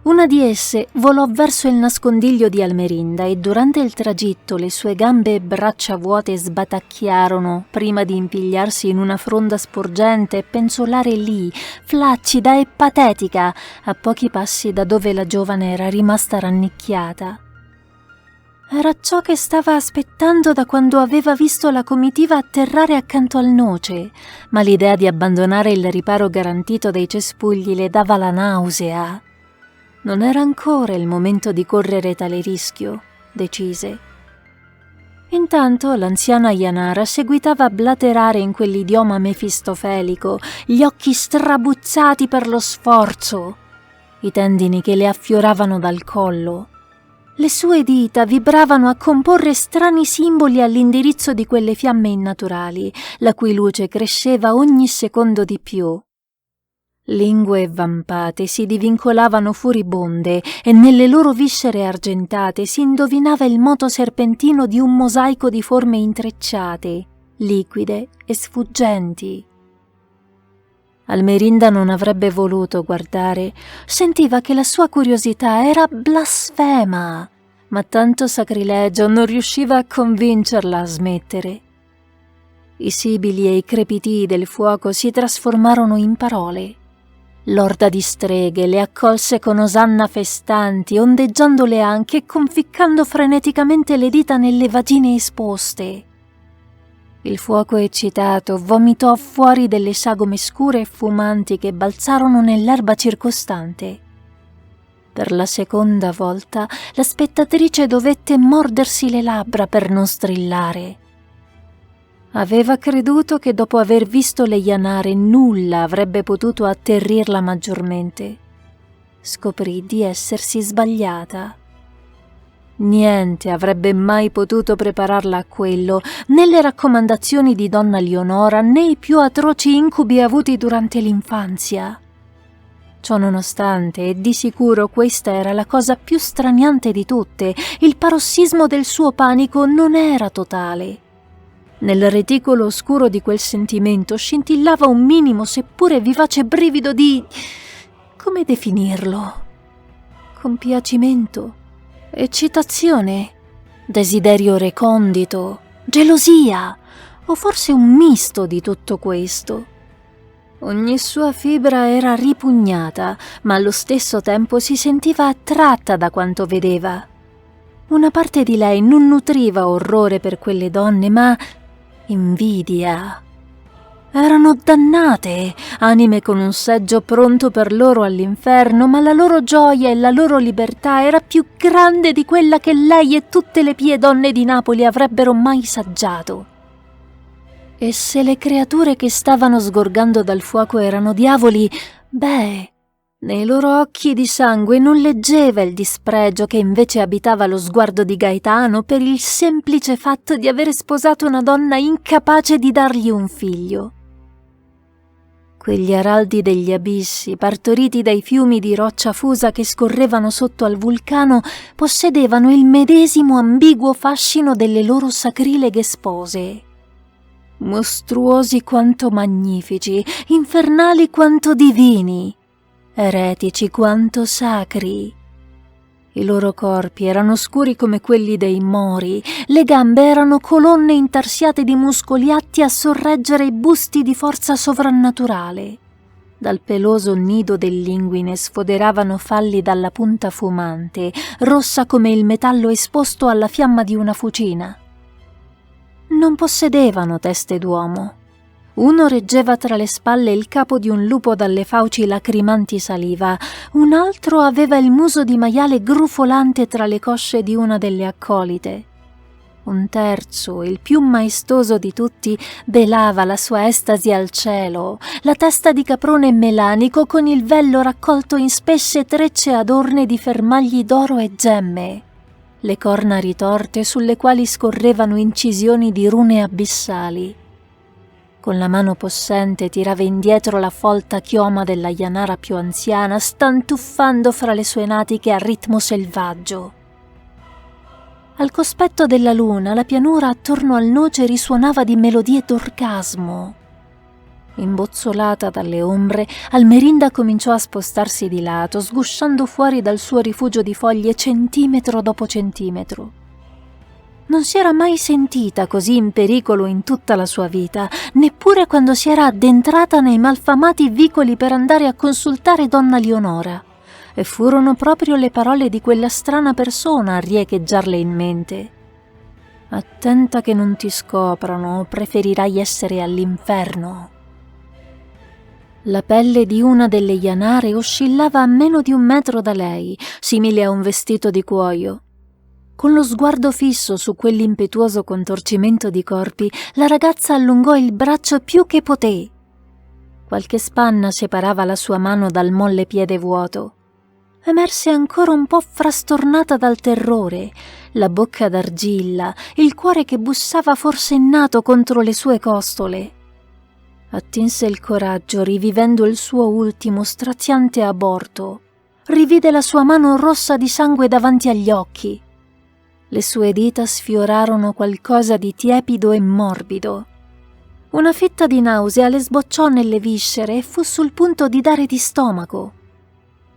Una di esse volò verso il nascondiglio di Almerinda e durante il tragitto le sue gambe e braccia vuote sbatacchiarono prima di impigliarsi in una fronda sporgente e penzolare lì, flaccida e patetica, a pochi passi da dove la giovane era rimasta rannicchiata. Era ciò che stava aspettando da quando aveva visto la comitiva atterrare accanto al noce, ma l'idea di abbandonare il riparo garantito dei cespugli le dava la nausea. Non era ancora il momento di correre tale rischio, decise. Intanto l'anziana Janara seguitava a blaterare in quell'idioma mefistofelico, gli occhi strabuzzati per lo sforzo. i tendini che le affioravano dal collo. Le sue dita vibravano a comporre strani simboli all'indirizzo di quelle fiamme innaturali, la cui luce cresceva ogni secondo di più. Lingue vampate si divincolavano furibonde e nelle loro viscere argentate si indovinava il moto serpentino di un mosaico di forme intrecciate, liquide e sfuggenti. Almerinda non avrebbe voluto guardare, sentiva che la sua curiosità era blasfema, ma tanto sacrilegio non riusciva a convincerla a smettere. I sibili e i crepitii del fuoco si trasformarono in parole. L'orda di streghe le accolse con osanna festanti, ondeggiandole anche e conficcando freneticamente le dita nelle vagine esposte. Il fuoco eccitato vomitò fuori delle sagome scure e fumanti che balzarono nell'erba circostante. Per la seconda volta la spettatrice dovette mordersi le labbra per non strillare. Aveva creduto che dopo aver visto le ianare nulla avrebbe potuto atterrirla maggiormente. Scoprì di essersi sbagliata. Niente avrebbe mai potuto prepararla a quello, né le raccomandazioni di donna Leonora, né i più atroci incubi avuti durante l'infanzia. Ciononostante, e di sicuro questa era la cosa più straniante di tutte, il parossismo del suo panico non era totale. Nel reticolo oscuro di quel sentimento scintillava un minimo, seppure vivace brivido di... come definirlo? Compiacimento? Eccitazione? Desiderio recondito? Gelosia? O forse un misto di tutto questo? Ogni sua fibra era ripugnata, ma allo stesso tempo si sentiva attratta da quanto vedeva. Una parte di lei non nutriva orrore per quelle donne, ma invidia. Erano dannate, anime con un seggio pronto per loro all'inferno, ma la loro gioia e la loro libertà era più grande di quella che lei e tutte le pie donne di Napoli avrebbero mai saggiato. E se le creature che stavano sgorgando dal fuoco erano diavoli, beh, nei loro occhi di sangue non leggeva il dispregio che invece abitava lo sguardo di Gaetano per il semplice fatto di avere sposato una donna incapace di dargli un figlio. Quegli araldi degli abissi, partoriti dai fiumi di roccia fusa che scorrevano sotto al vulcano, possedevano il medesimo ambiguo fascino delle loro sacrileghe spose. Mostruosi quanto magnifici, infernali quanto divini, eretici quanto sacri. I loro corpi erano scuri come quelli dei Mori, le gambe erano colonne intarsiate di muscoli atti a sorreggere i busti di forza sovrannaturale. Dal peloso nido dell'inguine sfoderavano falli dalla punta fumante, rossa come il metallo esposto alla fiamma di una fucina. Non possedevano teste d'uomo. Uno reggeva tra le spalle il capo di un lupo dalle fauci lacrimanti saliva, un altro aveva il muso di maiale grufolante tra le cosce di una delle accolite. Un terzo, il più maestoso di tutti, belava la sua estasi al cielo, la testa di caprone melanico con il vello raccolto in spesse trecce adorne di fermagli d'oro e gemme, le corna ritorte sulle quali scorrevano incisioni di rune abissali. Con la mano possente tirava indietro la folta chioma della ianara più anziana, stantuffando fra le sue natiche a ritmo selvaggio. Al cospetto della luna, la pianura attorno al noce risuonava di melodie d'orgasmo. Imbozzolata dalle ombre, Almerinda cominciò a spostarsi di lato, sgusciando fuori dal suo rifugio di foglie centimetro dopo centimetro. Non si era mai sentita così in pericolo in tutta la sua vita, neppure quando si era addentrata nei malfamati vicoli per andare a consultare donna Leonora. E furono proprio le parole di quella strana persona a riecheggiarle in mente. Attenta che non ti scoprano, o preferirai essere all'inferno. La pelle di una delle ianare oscillava a meno di 1 metro da lei, simile a un vestito di cuoio. Con lo sguardo fisso su quell'impetuoso contorcimento di corpi, la ragazza allungò il braccio più che poté. Qualche spanna separava la sua mano dal molle piede vuoto. Emerse ancora un po' frastornata dal terrore, la bocca d'argilla, il cuore che bussava forsennato contro le sue costole. Attinse il coraggio, rivivendo il suo ultimo straziante aborto. Rivide la sua mano rossa di sangue davanti agli occhi. Le sue dita sfiorarono qualcosa di tiepido e morbido. Una fitta di nausea le sbocciò nelle viscere e fu sul punto di dare di stomaco.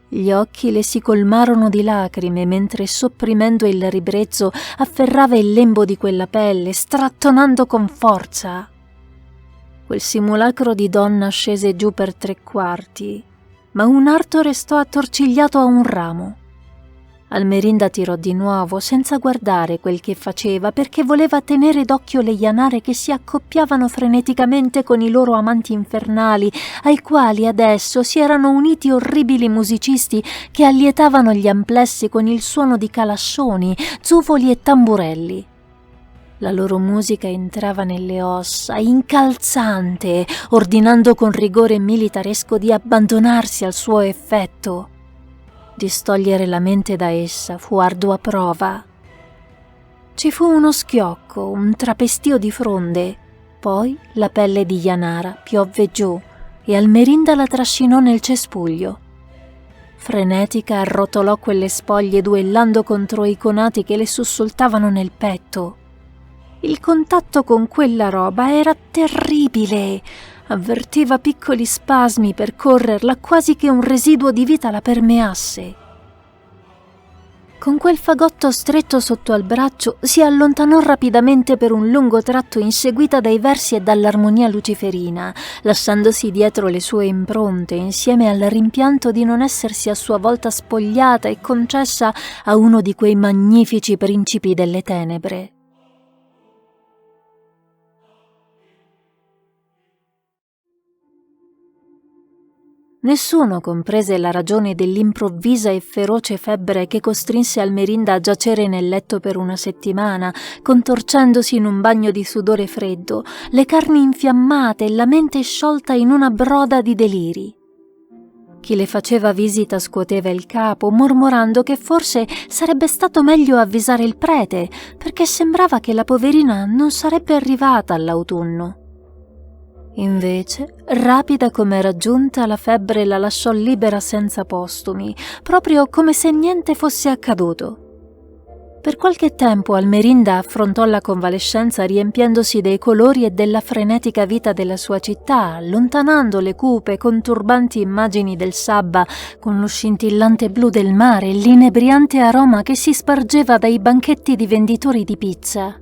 Gli occhi le si colmarono di lacrime mentre, sopprimendo il ribrezzo, afferrava il lembo di quella pelle, strattonando con forza. Quel simulacro di donna scese giù per 3/4, ma un arto restò attorcigliato a un ramo. Almerinda tirò di nuovo, senza guardare quel che faceva, perché voleva tenere d'occhio le ianare che si accoppiavano freneticamente con i loro amanti infernali, ai quali adesso si erano uniti orribili musicisti che allietavano gli amplessi con il suono di calascioni, zufoli e tamburelli. La loro musica entrava nelle ossa, incalzante, ordinando con rigore militaresco di abbandonarsi al suo effetto. Distogliere la mente da essa fu ardua prova. Ci fu uno schiocco, un trapestio di fronde, poi la pelle di Janara piovve giù e Almerinda la trascinò nel cespuglio. Frenetica arrotolò quelle spoglie duellando contro i conati che le sussultavano nel petto. Il contatto con quella roba era terribile. Avvertiva piccoli spasmi percorrerla, quasi che un residuo di vita la permeasse. Con quel fagotto stretto sotto al braccio si allontanò rapidamente per un lungo tratto, inseguita dai versi e dall'armonia luciferina, lasciandosi dietro le sue impronte insieme al rimpianto di non essersi a sua volta spogliata e concessa a uno di quei magnifici principi delle tenebre. Nessuno comprese la ragione dell'improvvisa e feroce febbre che costrinse Almerinda a giacere nel letto per una settimana, contorcendosi in un bagno di sudore freddo, le carni infiammate e la mente sciolta in una broda di deliri. Chi le faceva visita scuoteva il capo, mormorando che forse sarebbe stato meglio avvisare il prete, perché sembrava che la poverina non sarebbe arrivata all'autunno. Invece, rapida come era giunta, la febbre la lasciò libera senza postumi, proprio come se niente fosse accaduto. Per qualche tempo Almerinda affrontò la convalescenza riempiendosi dei colori e della frenetica vita della sua città, allontanando le cupe, conturbanti immagini del Sabba con lo scintillante blu del mare e l'inebriante aroma che si spargeva dai banchetti di venditori di pizza.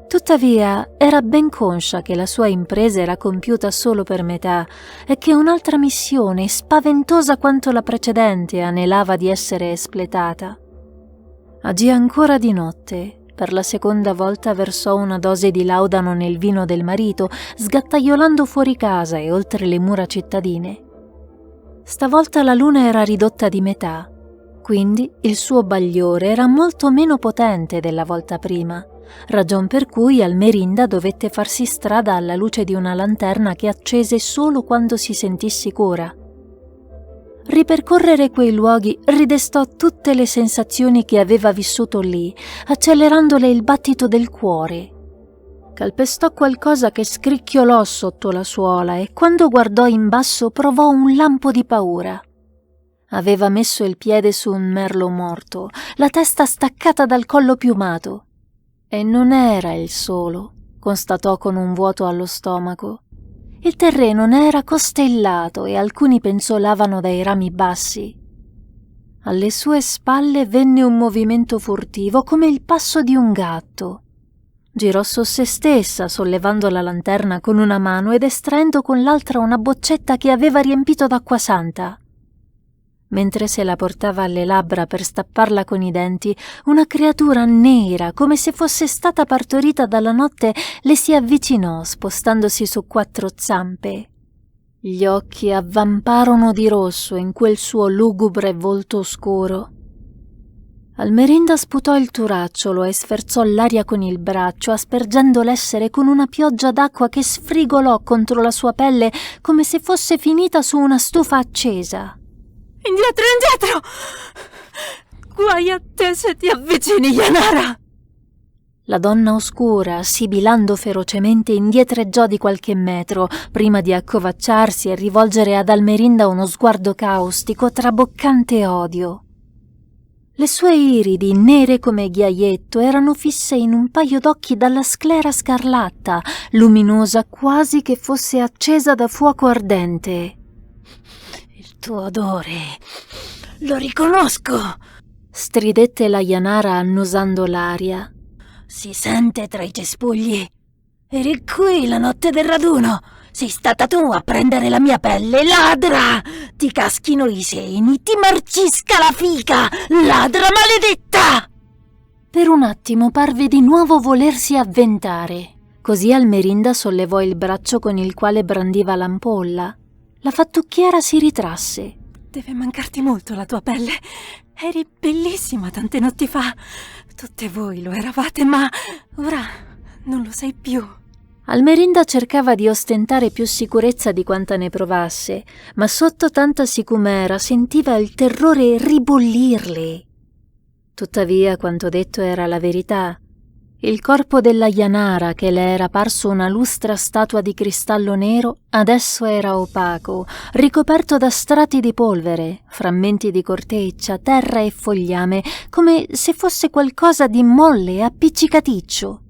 Tuttavia, era ben conscia che la sua impresa era compiuta solo per metà e che un'altra missione, spaventosa quanto la precedente, anelava di essere espletata. Agì ancora di notte. Per la seconda volta versò una dose di laudano nel vino del marito, sgattaiolando fuori casa e oltre le mura cittadine. Stavolta la luna era ridotta di metà, quindi il suo bagliore era molto meno potente della volta prima, ragion per cui Almerinda dovette farsi strada alla luce di una lanterna che accese solo quando si sentì sicura. Ripercorrere quei luoghi ridestò tutte le sensazioni che aveva vissuto lì, accelerandole il battito del cuore. Calpestò qualcosa che scricchiolò sotto la suola e quando guardò in basso provò un lampo di paura. Aveva messo il piede su un merlo morto, la testa staccata dal collo piumato. E non era il solo, constatò con un vuoto allo stomaco. Il terreno ne era costellato e alcuni penzolavano dai rami bassi. Alle sue spalle venne un movimento furtivo come il passo di un gatto. Girò su se stessa, sollevando la lanterna con una mano ed estraendo con l'altra una boccetta che aveva riempito d'acqua santa. Mentre se la portava alle labbra per stapparla con i denti, una creatura nera, come se fosse stata partorita dalla notte, le si avvicinò, spostandosi su 4 zampe. Gli occhi avvamparono di rosso in quel suo lugubre volto oscuro. Almerinda sputò il turacciolo e sferzò l'aria con il braccio, aspergendo l'essere con una pioggia d'acqua che sfrigolò contro la sua pelle come se fosse finita su una stufa accesa. Indietro, indietro! Guai a te se ti avvicini, Yanara! La donna oscura, sibilando ferocemente, indietreggiò di qualche metro, prima di accovacciarsi e rivolgere ad Almerinda uno sguardo caustico, traboccante odio. Le sue iridi, nere come ghiaietto, erano fisse in un paio d'occhi dalla sclera scarlatta, luminosa quasi che fosse accesa da fuoco ardente. «Il tuo odore, lo riconosco!» stridette la Yanara annusando l'aria. «Si sente tra i cespugli. Eri qui la notte del raduno. Sei stata tu a prendere la mia pelle, ladra! Ti caschino i seni, ti marcisca la fica, ladra maledetta!» Per un attimo parve di nuovo volersi avventare. Così Almerinda sollevò il braccio con il quale brandiva l'ampolla. La fattucchiera si ritrasse. «Deve mancarti molto la tua pelle. Eri bellissima tante notti fa. Tutte voi lo eravate, ma ora non lo sei più». Almerinda cercava di ostentare più sicurezza di quanta ne provasse, ma sotto tanta sicumera sentiva il terrore ribollirle. Tuttavia, quanto detto era la verità. Il corpo della Yanara, che le era parso una lustra statua di cristallo nero, adesso era opaco, ricoperto da strati di polvere, frammenti di corteccia, terra e fogliame, come se fosse qualcosa di molle e appiccicaticcio.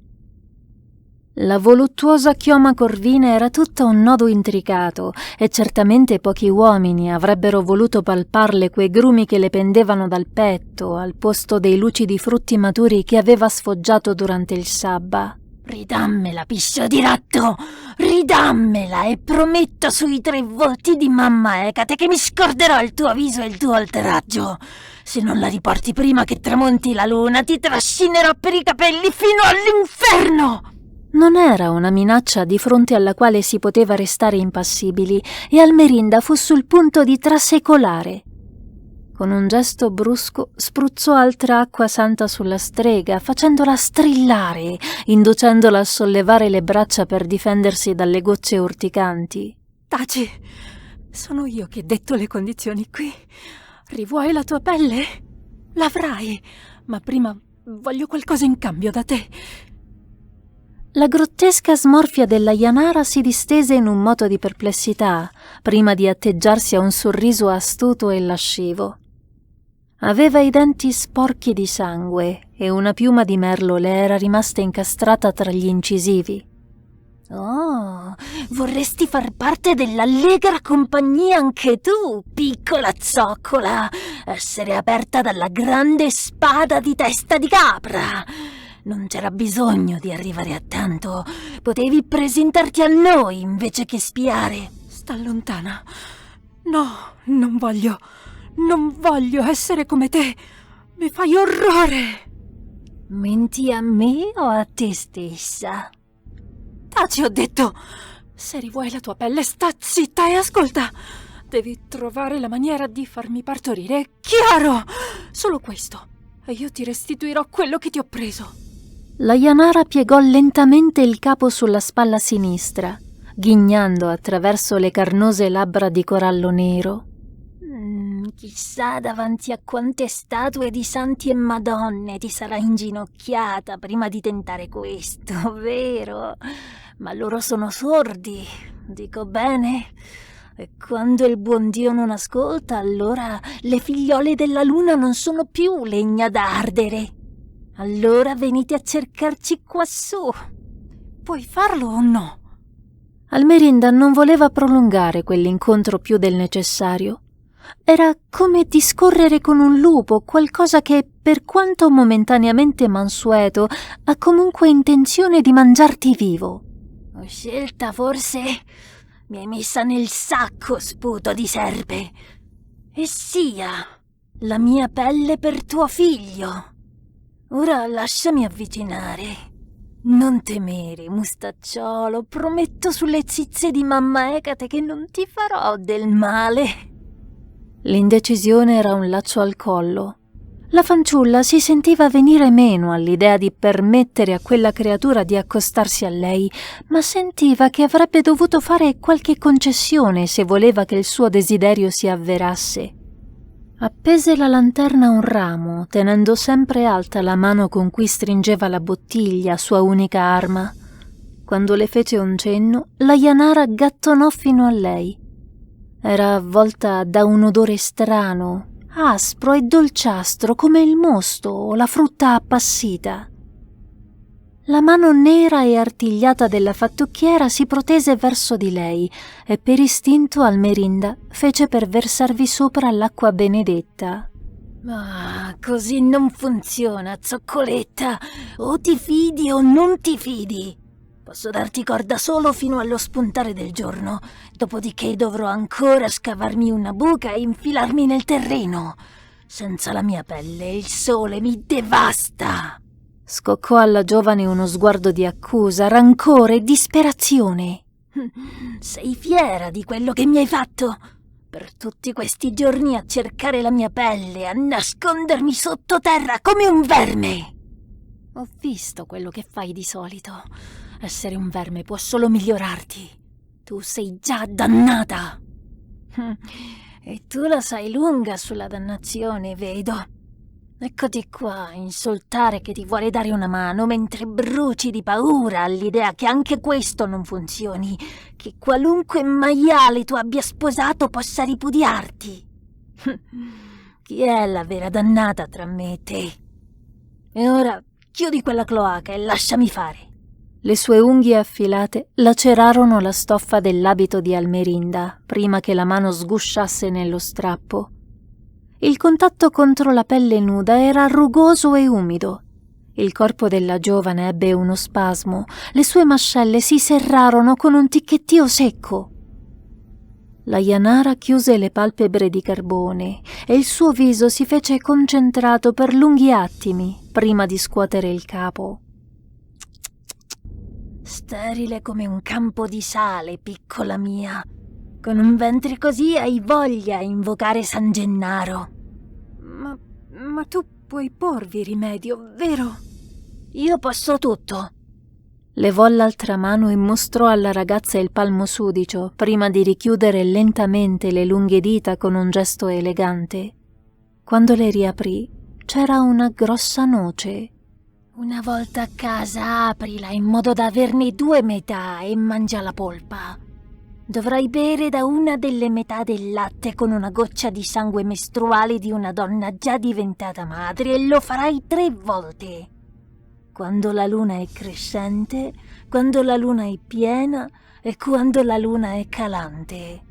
La voluttuosa chioma corvina era tutta un nodo intricato e certamente pochi uomini avrebbero voluto palparle quei grumi che le pendevano dal petto al posto dei lucidi frutti maturi che aveva sfoggiato durante il sabba. «Ridammela, piscio di ratto! Ridammela e prometto sui 3 voti di mamma Ecate che mi scorderò il tuo viso e il tuo oltraggio. Se non la riporti prima che tramonti la luna, ti trascinerò per i capelli fino all'inferno!» Non era una minaccia di fronte alla quale si poteva restare impassibili, e Almerinda fu sul punto di trasecolare. Con un gesto brusco spruzzò altra acqua santa sulla strega, facendola strillare, inducendola a sollevare le braccia per difendersi dalle gocce urticanti. «Taci, sono io che detto le condizioni qui. Rivuoi la tua pelle? L'avrai, ma prima voglio qualcosa in cambio da te». La grottesca smorfia della Yanara si distese in un moto di perplessità, prima di atteggiarsi a un sorriso astuto e lascivo. Aveva i denti sporchi di sangue e una piuma di merlo le era rimasta incastrata tra gli incisivi. «Oh, vorresti far parte dell'allegra compagnia anche tu, piccola zoccola, essere aperta dalla grande spada di testa di capra! Non c'era bisogno di arrivare a tanto. Potevi presentarti a noi invece che spiare». «Sta lontana. No, non voglio essere come te. Mi fai orrore». «Menti a me o a te stessa?» «Taci, ho detto. Se rivuoi la tua pelle, sta zitta e ascolta. Devi trovare la maniera di farmi partorire, chiaro? Solo questo, e io ti restituirò quello che ti ho preso». La Yanara piegò lentamente il capo sulla spalla sinistra, ghignando attraverso le carnose labbra di corallo nero. «Chissà davanti a quante statue di santi e madonne ti sarà inginocchiata prima di tentare questo, vero? Ma loro sono sordi, dico bene? E quando il buon Dio non ascolta, allora le figliole della luna non sono più legna da ardere. Allora venite a cercarci quassù. Puoi farlo o no?» Almerinda non voleva prolungare quell'incontro più del necessario. Era come discorrere con un lupo, qualcosa che, per quanto momentaneamente mansueto, ha comunque intenzione di mangiarti vivo. «Ho scelta, forse? Mi hai messa nel sacco, sputo di serpe. E sia, la mia pelle per tuo figlio. Ora lasciami avvicinare. Non temere, mustacciolo, prometto sulle zizze di mamma Ecate che non ti farò del male». L'indecisione era un laccio al collo. La fanciulla si sentiva venire meno all'idea di permettere a quella creatura di accostarsi a lei, ma sentiva che avrebbe dovuto fare qualche concessione se voleva che il suo desiderio si avverasse. Appese la lanterna a un ramo, tenendo sempre alta la mano con cui stringeva la bottiglia, sua unica arma. Quando le fece un cenno, la Janara gattonò fino a lei. Era avvolta da un odore strano, aspro e dolciastro come il mosto o la frutta appassita. La mano nera e artigliata della fattucchiera si protese verso di lei e per istinto Almerinda fece per versarvi sopra l'acqua benedetta. «Ma così non funziona, zoccoletta! O ti fidi o non ti fidi! Posso darti corda solo fino allo spuntare del giorno, dopodiché dovrò ancora scavarmi una buca e infilarmi nel terreno. Senza la mia pelle il sole mi devasta!» Scoccò alla giovane uno sguardo di accusa, rancore e disperazione. «Sei fiera di quello che mi hai fatto? Per tutti questi giorni a cercare la mia pelle, a nascondermi sottoterra come un verme!» «Ho visto quello che fai di solito. Essere un verme può solo migliorarti. Tu sei già dannata!» «E tu la sai lunga sulla dannazione, vedo. Eccoti qua a insultare che ti vuole dare una mano mentre bruci di paura all'idea che anche questo non funzioni, che qualunque maiale tu abbia sposato possa ripudiarti. Chi è la vera dannata tra me e te? E ora chiudi quella cloaca e lasciami fare». Le sue unghie affilate lacerarono la stoffa dell'abito di Almerinda prima che la mano sgusciasse nello strappo. Il contatto contro la pelle nuda era rugoso e umido. Il corpo della giovane ebbe uno spasmo, le sue mascelle si serrarono con un ticchettio secco. La Janara chiuse le palpebre di carbone e il suo viso si fece concentrato per lunghi attimi prima di scuotere il capo. «Sterile come un campo di sale, piccola mia. Con un ventre così hai voglia a invocare San Gennaro». Ma tu puoi porvi rimedio, vero?» «Io posso tutto». Levò l'altra mano e mostrò alla ragazza il palmo sudicio prima di richiudere lentamente le lunghe dita con un gesto elegante. Quando le riaprì, c'era una grossa noce. «Una volta a casa aprila in modo da averne 2 metà e mangia la polpa. Dovrai bere da una delle metà del latte con una goccia di sangue mestruale di una donna già diventata madre e lo farai 3 volte. Quando la luna è crescente, quando la luna è piena e quando la luna è calante.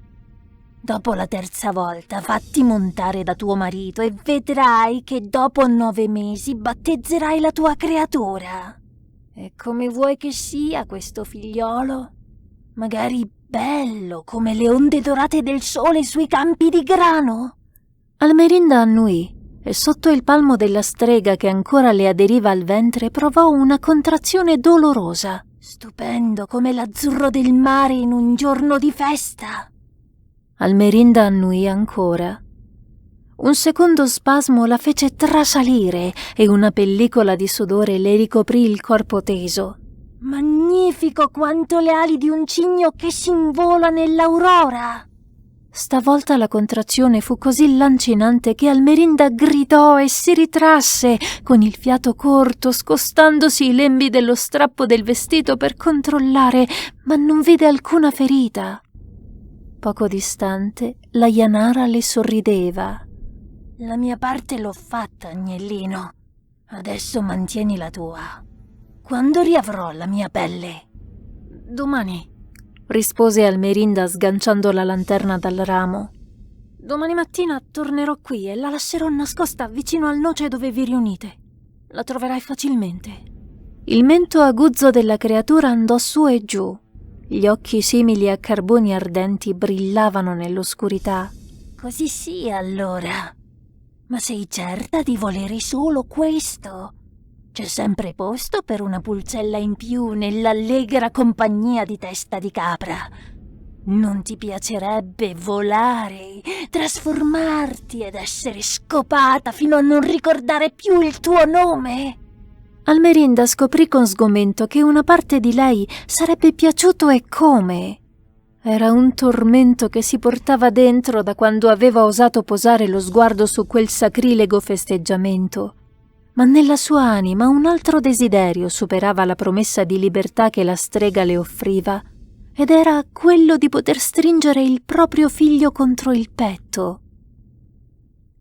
Dopo la 3ª volta fatti montare da tuo marito e vedrai che dopo 9 mesi battezzerai la tua creatura. E come vuoi che sia questo figliolo? Magari bello come le onde dorate del sole sui campi di grano?» Almerinda annuì e sotto il palmo della strega che ancora le aderiva al ventre provò una contrazione dolorosa. «Stupendo come l'azzurro del mare in un giorno di festa!» Almerinda annuì ancora. Un secondo spasmo la fece trasalire e una pellicola di sudore le ricoprì il corpo teso. «Magnifico quanto le ali di un cigno che si invola nell'aurora!» Stavolta la contrazione fu così lancinante che Almerinda gridò e si ritrasse con il fiato corto, scostandosi i lembi dello strappo del vestito per controllare, ma non vide alcuna ferita. Poco distante la Janara le sorrideva. «La mia parte l'ho fatta, agnellino. Adesso mantieni la tua. Quando riavrò la mia pelle?» «Domani», rispose Almerinda sganciando la lanterna dal ramo. «Domani mattina tornerò qui e la lascerò nascosta vicino al noce dove vi riunite. La troverai facilmente». Il mento aguzzo della creatura andò su e giù. Gli occhi simili a carboni ardenti brillavano nell'oscurità. «Così sia allora. Ma sei certa di volere solo questo? C'è sempre posto per una pulcella in più nell'allegra compagnia di Testa di Capra. Non ti piacerebbe volare, trasformarti ed essere scopata fino a non ricordare più il tuo nome?» Almerinda scoprì con sgomento che una parte di lei sarebbe piaciuto e come. Era un tormento che si portava dentro da quando aveva osato posare lo sguardo su quel sacrilego festeggiamento. Ma nella sua anima un altro desiderio superava la promessa di libertà che la strega le offriva, ed era quello di poter stringere il proprio figlio contro il petto.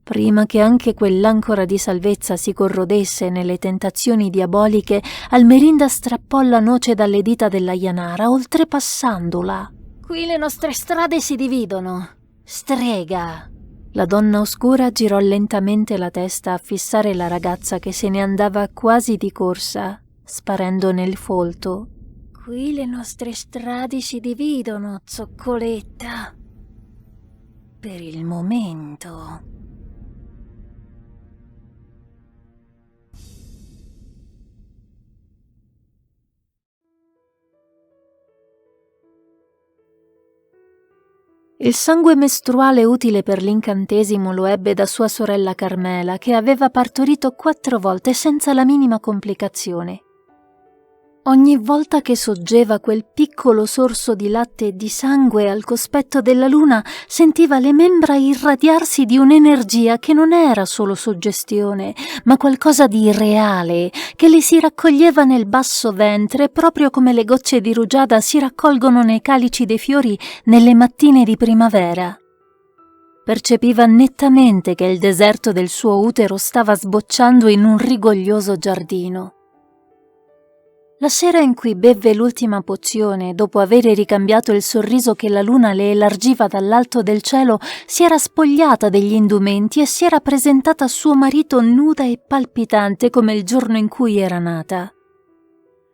Prima che anche quell'ancora di salvezza si corrodesse nelle tentazioni diaboliche, Almerinda strappò la noce dalle dita della Janara, oltrepassandola. «Qui le nostre strade si dividono. Strega!» La donna oscura girò lentamente la testa a fissare la ragazza che se ne andava quasi di corsa, sparendo nel folto. «Qui le nostre strade si dividono, zoccoletta. Per il momento». Il sangue mestruale utile per l'incantesimo lo ebbe da sua sorella Carmela, che aveva partorito 4 volte senza la minima complicazione. Ogni volta che soggeva quel piccolo sorso di latte e di sangue al cospetto della luna, sentiva le membra irradiarsi di un'energia che non era solo suggestione, ma qualcosa di reale, che le si raccoglieva nel basso ventre, proprio come le gocce di rugiada si raccolgono nei calici dei fiori nelle mattine di primavera. Percepiva nettamente che il deserto del suo utero stava sbocciando in un rigoglioso giardino. La sera in cui bevve l'ultima pozione, dopo avere ricambiato il sorriso che la luna le elargiva dall'alto del cielo, si era spogliata degli indumenti e si era presentata a suo marito nuda e palpitante come il giorno in cui era nata.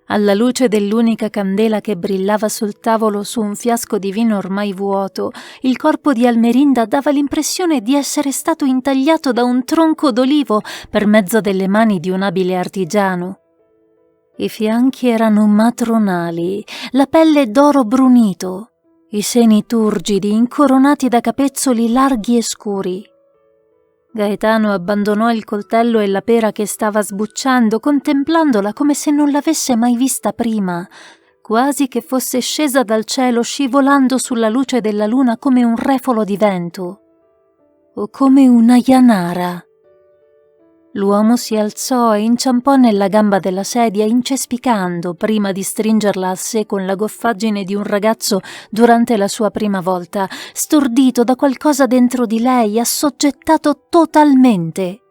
Alla luce dell'unica candela che brillava sul tavolo su un fiasco di vino ormai vuoto, il corpo di Almerinda dava l'impressione di essere stato intagliato da un tronco d'olivo per mezzo delle mani di un abile artigiano. I fianchi erano matronali, la pelle d'oro brunito, i seni turgidi incoronati da capezzoli larghi e scuri. Gaetano abbandonò il coltello e la pera che stava sbucciando, contemplandola come se non l'avesse mai vista prima, quasi che fosse scesa dal cielo scivolando sulla luce della luna come un refolo di vento, o come una Janara. L'uomo si alzò e inciampò nella gamba della sedia, incespicando prima di stringerla a sé con la goffaggine di un ragazzo durante la sua prima volta, stordito da qualcosa dentro di lei, assoggettato totalmente.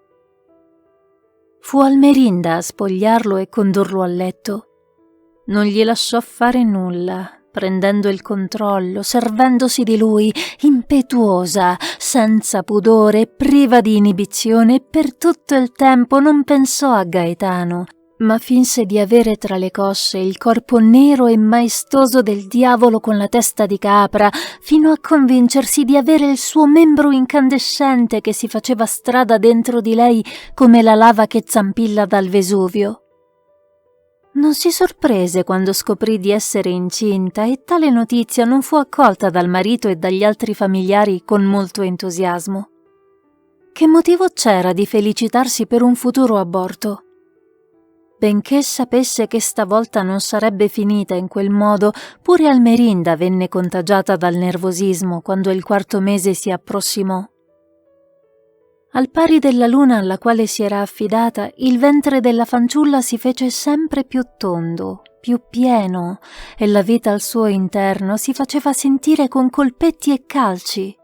Fu Almerinda a spogliarlo e condurlo a letto. Non gli lasciò fare nulla, prendendo il controllo, servendosi di lui, impetuosa, senza pudore, priva di inibizione, e per tutto il tempo non pensò a Gaetano, ma finse di avere tra le cosce il corpo nero e maestoso del diavolo con la testa di capra, fino a convincersi di avere il suo membro incandescente che si faceva strada dentro di lei come la lava che zampilla dal Vesuvio. Non si sorprese quando scoprì di essere incinta e tale notizia non fu accolta dal marito e dagli altri familiari con molto entusiasmo. Che motivo c'era di felicitarsi per un futuro aborto? Benché sapesse che stavolta non sarebbe finita in quel modo, pure Almerinda venne contagiata dal nervosismo quando il 4° mese si approssimò. Al pari della luna alla quale si era affidata, il ventre della fanciulla si fece sempre più tondo, più pieno, e la vita al suo interno si faceva sentire con colpetti e calci.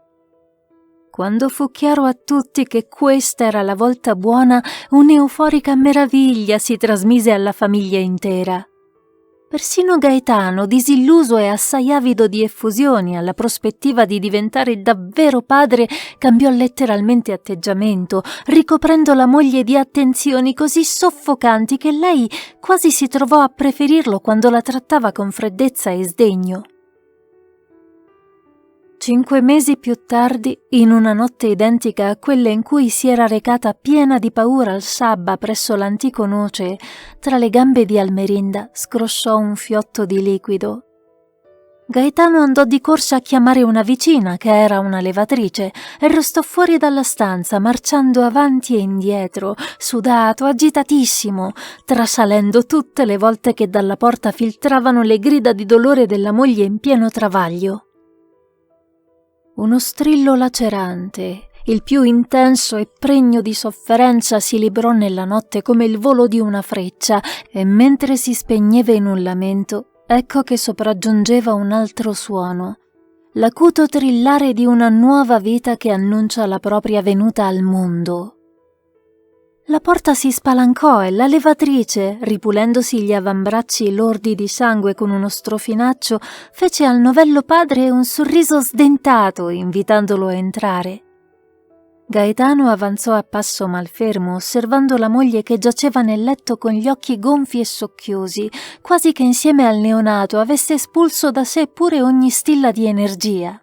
Quando fu chiaro a tutti che questa era la volta buona, un'euforica meraviglia si trasmise alla famiglia intera. Persino Gaetano, disilluso e assai avido di effusioni alla prospettiva di diventare davvero padre, cambiò letteralmente atteggiamento, ricoprendo la moglie di attenzioni così soffocanti che lei quasi si trovò a preferirlo quando la trattava con freddezza e sdegno. 5 mesi più tardi, in una notte identica a quella in cui si era recata piena di paura al sabba presso l'antico noce, tra le gambe di Almerinda scrosciò un fiotto di liquido. Gaetano andò di corsa a chiamare una vicina, che era una levatrice, e restò fuori dalla stanza, marciando avanti e indietro, sudato, agitatissimo, trasalendo tutte le volte che dalla porta filtravano le grida di dolore della moglie in pieno travaglio. Uno strillo lacerante, il più intenso e pregno di sofferenza, si librò nella notte come il volo di una freccia, e mentre si spegneva in un lamento, ecco che sopraggiungeva un altro suono, l'acuto trillare di una nuova vita che annuncia la propria venuta al mondo. La porta si spalancò e la levatrice, ripulendosi gli avambracci lordi di sangue con uno strofinaccio, fece al novello padre un sorriso sdentato, invitandolo a entrare. Gaetano avanzò a passo malfermo, osservando la moglie che giaceva nel letto con gli occhi gonfi e socchiusi, quasi che insieme al neonato avesse espulso da sé pure ogni stilla di energia.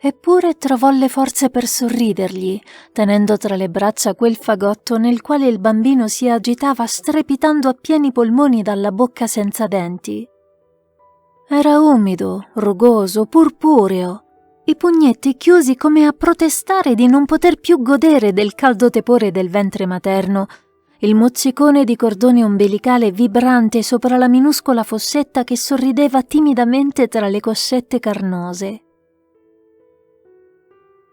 Eppure trovò le forze per sorridergli, tenendo tra le braccia quel fagotto nel quale il bambino si agitava strepitando a pieni polmoni dalla bocca senza denti. Era umido, rugoso, purpureo, i pugnetti chiusi come a protestare di non poter più godere del caldo tepore del ventre materno, il mozzicone di cordone ombelicale vibrante sopra la minuscola fossetta che sorrideva timidamente tra le coscette carnose.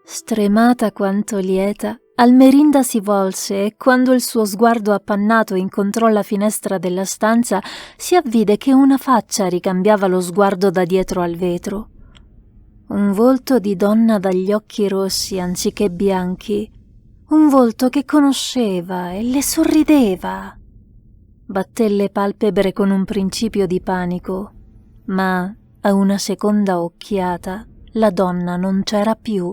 Stremata quanto lieta, Almerinda si volse e quando il suo sguardo appannato incontrò la finestra della stanza, si avvide che una faccia ricambiava lo sguardo da dietro al vetro. Un volto di donna dagli occhi rossi anziché bianchi, un volto che conosceva e le sorrideva. Batté le palpebre con un principio di panico, ma a una seconda occhiata la donna non c'era più.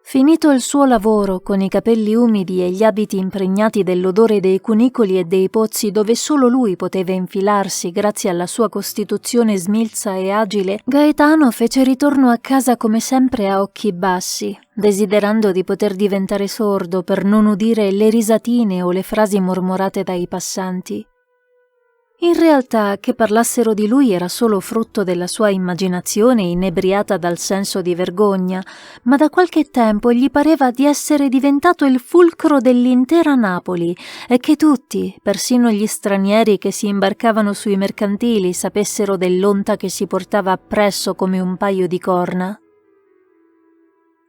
Finito il suo lavoro, con i capelli umidi e gli abiti impregnati dell'odore dei cunicoli e dei pozzi dove solo lui poteva infilarsi grazie alla sua costituzione smilza e agile, Gaetano fece ritorno a casa come sempre a occhi bassi, desiderando di poter diventare sordo per non udire le risatine o le frasi mormorate dai passanti. In realtà, che parlassero di lui era solo frutto della sua immaginazione inebriata dal senso di vergogna, ma da qualche tempo gli pareva di essere diventato il fulcro dell'intera Napoli e che tutti, persino gli stranieri che si imbarcavano sui mercantili, sapessero dell'onta che si portava appresso come un paio di corna.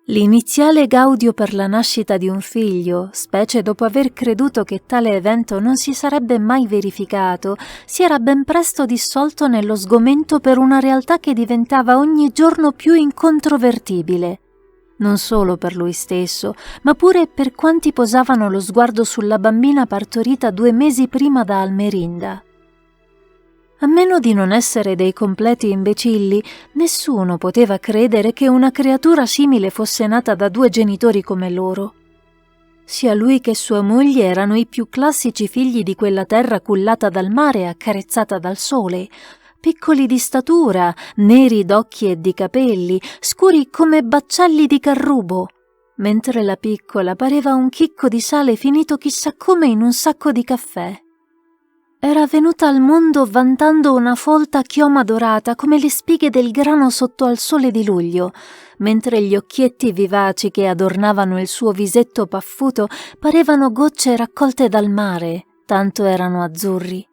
L'iniziale gaudio per la nascita di un figlio, specie dopo aver creduto che tale evento non si sarebbe mai verificato, si era ben presto dissolto nello sgomento per una realtà che diventava ogni giorno più incontrovertibile, non solo per lui stesso, ma pure per quanti posavano lo sguardo sulla bambina partorita 2 mesi prima da Almerinda. A meno di non essere dei completi imbecilli, nessuno poteva credere che una creatura simile fosse nata da 2 genitori come loro. Sia lui che sua moglie erano i più classici figli di quella terra cullata dal mare e accarezzata dal sole, piccoli di statura, neri d'occhi e di capelli, scuri come baccelli di carrubo, mentre la piccola pareva un chicco di sale finito chissà come in un sacco di caffè. Era venuta al mondo vantando una folta chioma dorata come le spighe del grano sotto al sole di luglio, mentre gli occhietti vivaci che adornavano il suo visetto paffuto parevano gocce raccolte dal mare, tanto erano azzurri.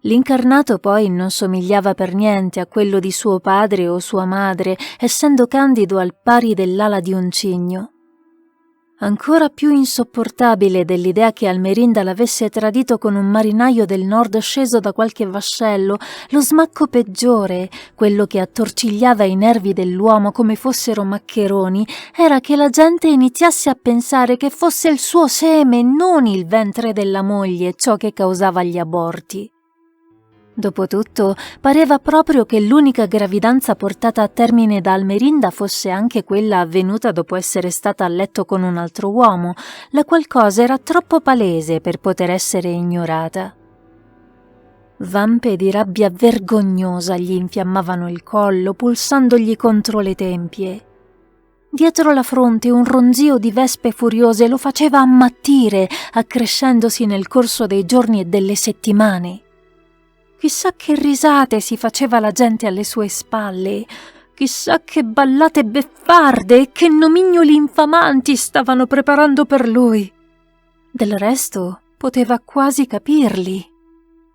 L'incarnato poi non somigliava per niente a quello di suo padre o sua madre, essendo candido al pari dell'ala di un cigno. Ancora più insopportabile dell'idea che Almerinda l'avesse tradito con un marinaio del nord sceso da qualche vascello, lo smacco peggiore, quello che attorcigliava i nervi dell'uomo come fossero maccheroni, era che la gente iniziasse a pensare che fosse il suo seme, non il ventre della moglie, ciò che causava gli aborti. Dopotutto, pareva proprio che l'unica gravidanza portata a termine da Almerinda fosse anche quella avvenuta dopo essere stata a letto con un altro uomo, la qual cosa era troppo palese per poter essere ignorata. Vampe di rabbia vergognosa gli infiammavano il collo, pulsandogli contro le tempie. Dietro la fronte un ronzio di vespe furiose lo faceva ammattire, accrescendosi nel corso dei giorni e delle settimane. Chissà che risate si faceva la gente alle sue spalle, Chissà che ballate beffarde e che nomignoli infamanti stavano preparando per lui. Del resto, poteva quasi capirli.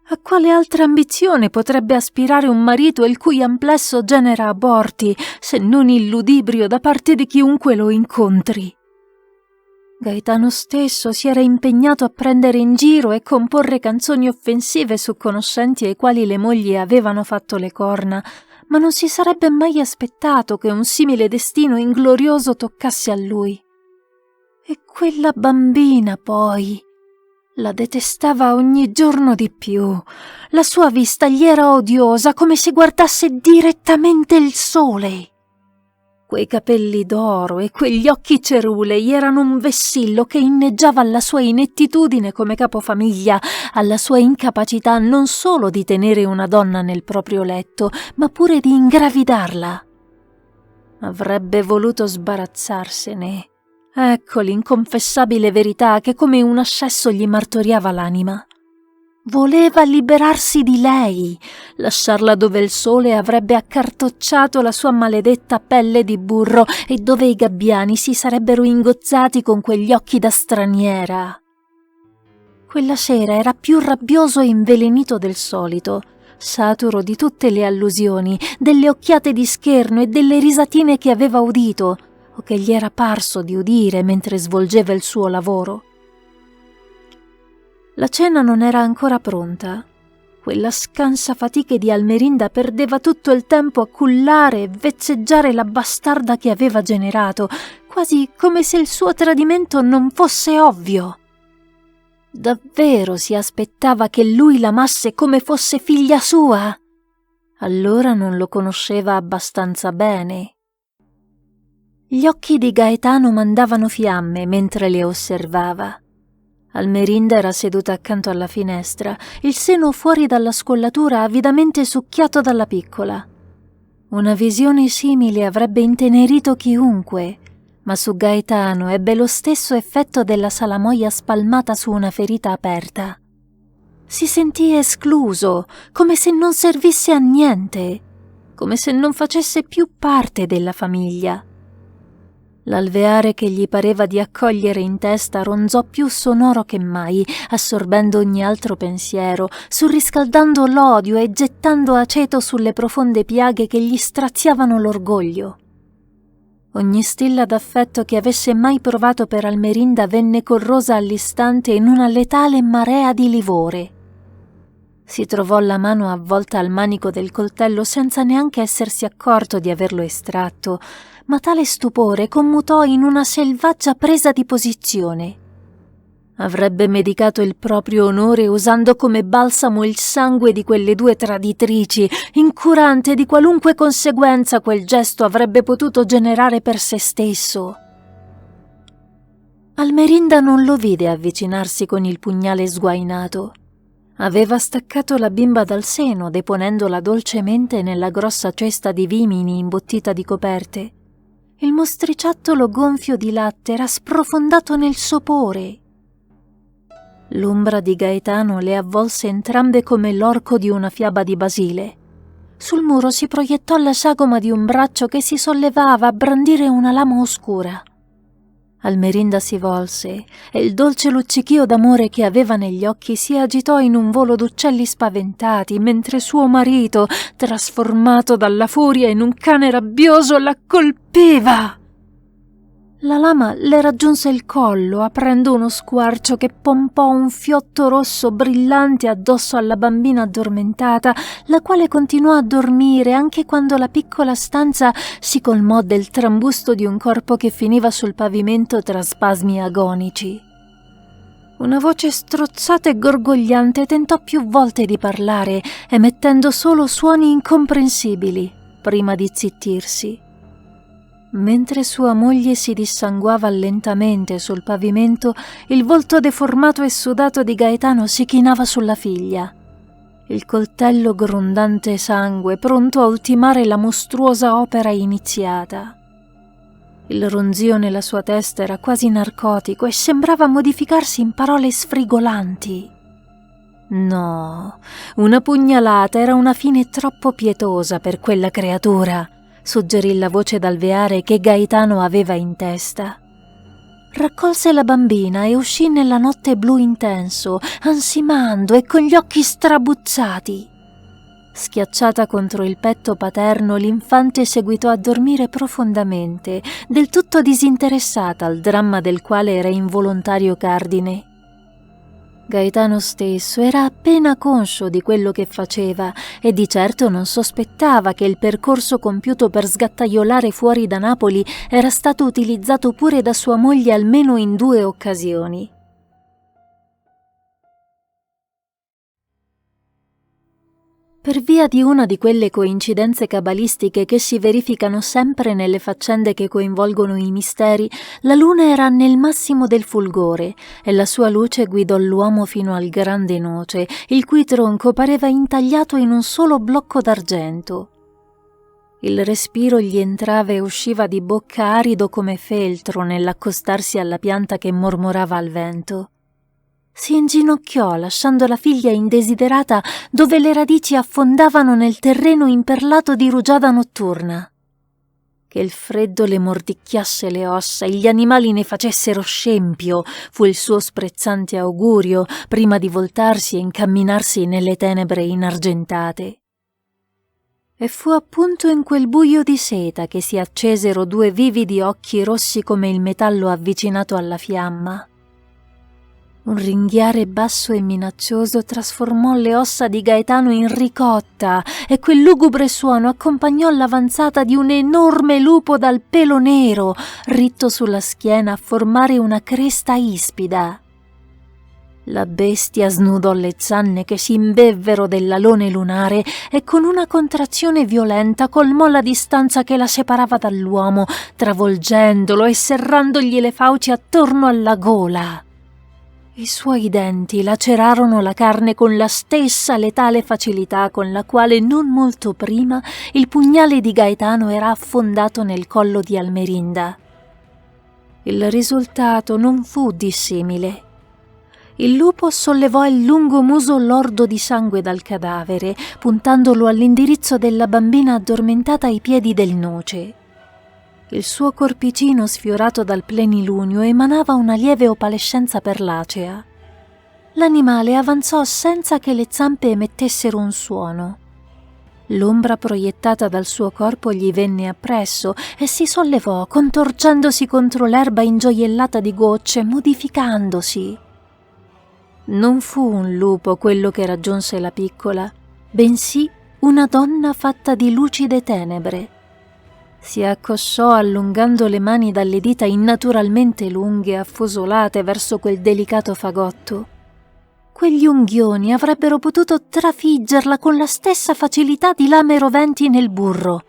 A quale altra ambizione potrebbe aspirare un marito il cui amplesso genera aborti, se non il ludibrio da parte di chiunque lo incontri? Gaetano stesso si era impegnato a prendere in giro e comporre canzoni offensive su conoscenti ai quali le mogli avevano fatto le corna, ma non si sarebbe mai aspettato che un simile destino inglorioso toccasse a lui. E quella bambina, poi, la detestava ogni giorno di più. La sua vista gli era odiosa, come se guardasse direttamente il sole. Quei capelli d'oro e quegli occhi cerulei erano un vessillo che inneggiava alla sua inettitudine come capofamiglia, alla sua incapacità non solo di tenere una donna nel proprio letto, ma pure di ingravidarla. Avrebbe voluto sbarazzarsene. Ecco l'inconfessabile verità che come un ascesso gli martoriava l'anima. Voleva liberarsi di lei, lasciarla dove il sole avrebbe accartocciato la sua maledetta pelle di burro e dove i gabbiani si sarebbero ingozzati con quegli occhi da straniera. Quella sera era più rabbioso e invelenito del solito, saturo di tutte le allusioni, delle occhiate di scherno e delle risatine che aveva udito o che gli era parso di udire mentre svolgeva il suo lavoro. La cena non era ancora pronta. Quella scansa fatica di Almerinda perdeva tutto il tempo a cullare e vezzeggiare la bastarda che aveva generato, quasi come se il suo tradimento non fosse ovvio. Davvero si aspettava che lui l'amasse come fosse figlia sua? Allora non lo conosceva abbastanza bene. Gli occhi di Gaetano mandavano fiamme mentre le osservava. Almerinda era seduta accanto alla finestra, il seno fuori dalla scollatura avidamente succhiato dalla piccola. Una visione simile avrebbe intenerito chiunque, ma su Gaetano ebbe lo stesso effetto della salamoia spalmata su una ferita aperta. Si sentì escluso, come se non servisse a niente, come se non facesse più parte della famiglia. L'alveare che gli pareva di accogliere in testa ronzò più sonoro che mai, assorbendo ogni altro pensiero, surriscaldando l'odio e gettando aceto sulle profonde piaghe che gli straziavano l'orgoglio. Ogni stilla d'affetto che avesse mai provato per Almerinda venne corrosa all'istante in una letale marea di livore. Si trovò la mano avvolta al manico del coltello senza neanche essersi accorto di averlo estratto, ma tale stupore commutò in una selvaggia presa di posizione. Avrebbe medicato il proprio onore usando come balsamo il sangue di quelle due traditrici, incurante di qualunque conseguenza quel gesto avrebbe potuto generare per se stesso. Almerinda non lo vide avvicinarsi con il pugnale sguainato. Aveva staccato la bimba dal seno, deponendola dolcemente nella grossa cesta di vimini imbottita di coperte. Il mostriciattolo gonfio di latte era sprofondato nel sopore. L'ombra di Gaetano le avvolse entrambe come l'orco di una fiaba di Basile. Sul muro si proiettò la sagoma di un braccio che si sollevava a brandire una lama oscura. Almerinda si volse e il dolce luccichio d'amore che aveva negli occhi si agitò in un volo d'uccelli spaventati, mentre suo marito, trasformato dalla furia in un cane rabbioso, la colpiva. La lama le raggiunse il collo, aprendo uno squarcio che pompò un fiotto rosso brillante addosso alla bambina addormentata, la quale continuò a dormire anche quando la piccola stanza si colmò del trambusto di un corpo che finiva sul pavimento tra spasmi agonici. Una voce strozzata e gorgogliante tentò più volte di parlare, emettendo solo suoni incomprensibili, prima di zittirsi. Mentre sua moglie si dissanguava lentamente sul pavimento, il volto deformato e sudato di Gaetano si chinava sulla figlia. Il coltello grondante sangue, pronto a ultimare la mostruosa opera iniziata. Il ronzio nella sua testa era quasi narcotico e sembrava modificarsi in parole sfrigolanti. No, una pugnalata era una fine troppo pietosa per quella creatura. suggerì la voce d'alveare che Gaetano aveva in testa. Raccolse la bambina e uscì nella notte blu intenso, ansimando e con gli occhi strabuzzati. Schiacciata contro il petto paterno, l'infante seguitò a dormire profondamente, del tutto disinteressata al dramma del quale era involontario cardine. Gaetano stesso era appena conscio di quello che faceva e di certo non sospettava che il percorso compiuto per sgattaiolare fuori da Napoli era stato utilizzato pure da sua moglie almeno in 2 occasioni. Per via di una di quelle coincidenze cabalistiche che si verificano sempre nelle faccende che coinvolgono i misteri, la luna era nel massimo del fulgore e la sua luce guidò l'uomo fino al grande noce, il cui tronco pareva intagliato in un solo blocco d'argento. Il respiro gli entrava e usciva di bocca arido come feltro nell'accostarsi alla pianta che mormorava al vento. Si inginocchiò lasciando la figlia indesiderata dove le radici affondavano nel terreno imperlato di rugiada notturna. Che il freddo le mordicchiasse le ossa e gli animali ne facessero scempio fu il suo sprezzante augurio prima di voltarsi e incamminarsi nelle tenebre inargentate. E fu appunto in quel buio di seta che si accesero 2 vividi occhi rossi come il metallo avvicinato alla fiamma. Un ringhiare basso e minaccioso trasformò le ossa di Gaetano in ricotta e quel lugubre suono accompagnò l'avanzata di un enorme lupo dal pelo nero, ritto sulla schiena a formare una cresta ispida. La bestia snudò le zanne che si imbevvero dell'alone lunare e con una contrazione violenta colmò la distanza che la separava dall'uomo, travolgendolo e serrandogli le fauci attorno alla gola. I suoi denti lacerarono la carne con la stessa letale facilità con la quale non molto prima il pugnale di Gaetano era affondato nel collo di Almerinda. Il risultato non fu dissimile. Il lupo sollevò il lungo muso lordo di sangue dal cadavere, puntandolo all'indirizzo della bambina addormentata ai piedi del noce. Il suo corpicino sfiorato dal plenilunio emanava una lieve opalescenza perlacea. L'animale avanzò senza che le zampe emettessero un suono. L'ombra proiettata dal suo corpo gli venne appresso e si sollevò, contorcendosi contro l'erba ingioiellata di gocce, modificandosi. Non fu un lupo quello che raggiunse la piccola, bensì una donna fatta di lucide tenebre. Si accosciò allungando le mani dalle dita innaturalmente lunghe e affusolate verso quel delicato fagotto. Quegli unghioni avrebbero potuto trafiggerla con la stessa facilità di lame roventi nel burro,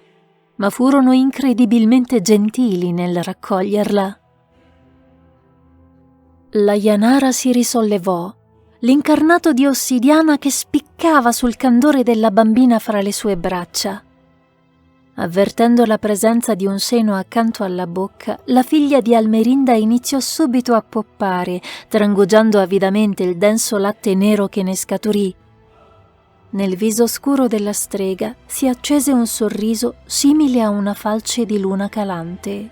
ma furono incredibilmente gentili nel raccoglierla. La Janara si risollevò, l'incarnato di ossidiana che spiccava sul candore della bambina fra le sue braccia. Avvertendo la presenza di un seno accanto alla bocca, la figlia di Almerinda iniziò subito a poppare, trangugiando avidamente il denso latte nero che ne scaturì. Nel viso scuro della strega si accese un sorriso simile a una falce di luna calante.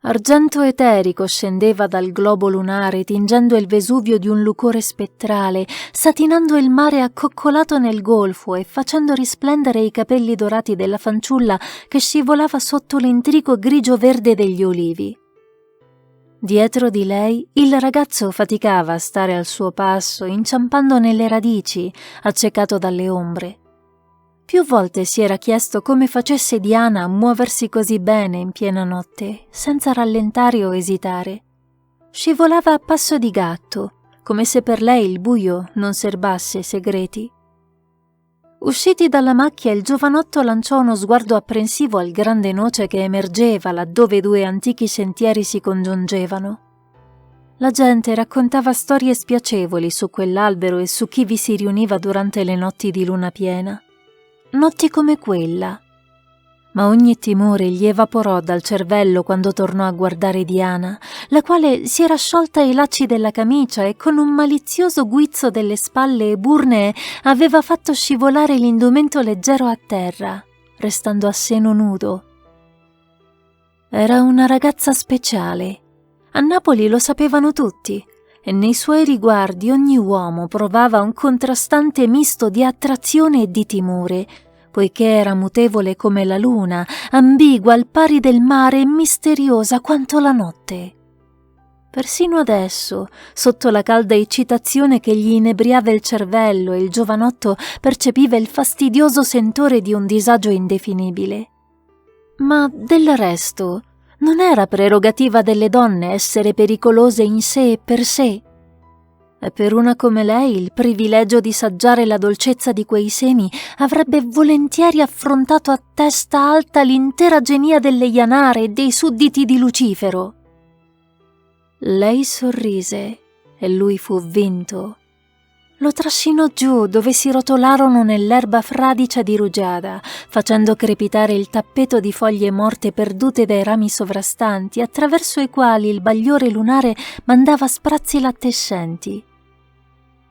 Argento eterico scendeva dal globo lunare, tingendo il Vesuvio di un lucore spettrale, satinando il mare accoccolato nel golfo e facendo risplendere i capelli dorati della fanciulla che scivolava sotto l'intrico grigio-verde degli olivi. Dietro di lei il ragazzo faticava a stare al suo passo, inciampando nelle radici, accecato dalle ombre. Più volte si era chiesto come facesse Diana a muoversi così bene in piena notte, senza rallentare o esitare. Scivolava a passo di gatto, come se per lei il buio non serbasse segreti. Usciti dalla macchia, il giovanotto lanciò uno sguardo apprensivo al grande noce che emergeva laddove 2 antichi sentieri si congiungevano. La gente raccontava storie spiacevoli su quell'albero e su chi vi si riuniva durante le notti di luna piena. notti come quella. Ma ogni timore gli evaporò dal cervello quando tornò a guardare Diana, la quale si era sciolta i lacci della camicia e con un malizioso guizzo delle spalle e burne aveva fatto scivolare l'indumento leggero a terra, restando a seno nudo. Era una ragazza speciale. A Napoli lo sapevano tutti, e nei suoi riguardi ogni uomo provava un contrastante misto di attrazione e di timore, poiché era mutevole come la luna, ambigua al pari del mare e misteriosa quanto la notte. Persino adesso, sotto la calda eccitazione che gli inebriava il cervello, il giovanotto percepiva il fastidioso sentore di un disagio indefinibile. Ma del resto, non era prerogativa delle donne essere pericolose in sé e per sé. E per una come lei il privilegio di saggiare la dolcezza di quei semi avrebbe volentieri affrontato a testa alta l'intera genia delle Janare e dei sudditi di Lucifero. Lei sorrise e lui fu vinto. Lo trascinò giù dove si rotolarono nell'erba fradicia di rugiada, facendo crepitare il tappeto di foglie morte perdute dai rami sovrastanti, attraverso i quali il bagliore lunare mandava sprazzi lattescenti.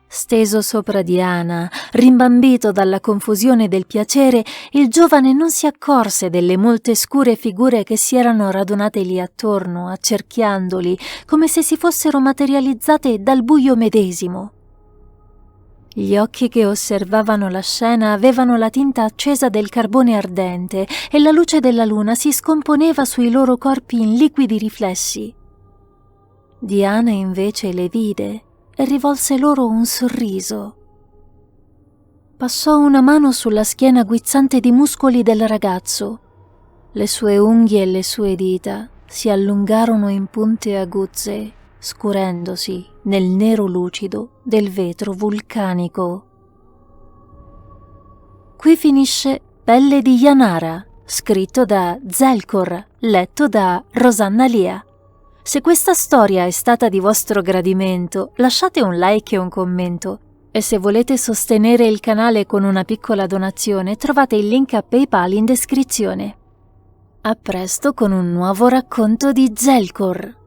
Steso sopra Diana, rimbambito dalla confusione del piacere, il giovane non si accorse delle molte scure figure che si erano radunate lì attorno, accerchiandoli, come se si fossero materializzate dal buio medesimo. Gli occhi che osservavano la scena avevano la tinta accesa del carbone ardente e la luce della luna si scomponeva sui loro corpi in liquidi riflessi. Diana invece le vide e rivolse loro un sorriso. Passò una mano sulla schiena guizzante di muscoli del ragazzo. Le sue unghie e le sue dita si allungarono in punte aguzze, scurendosi nel nero lucido del vetro vulcanico. Qui finisce Pelle di Janara, scritto da Zelkor, letto da Rosanna Lia. Se questa storia è stata di vostro gradimento, lasciate un like e un commento. E se volete sostenere il canale con una piccola donazione, trovate il link a PayPal in descrizione. A presto con un nuovo racconto di Zelkor.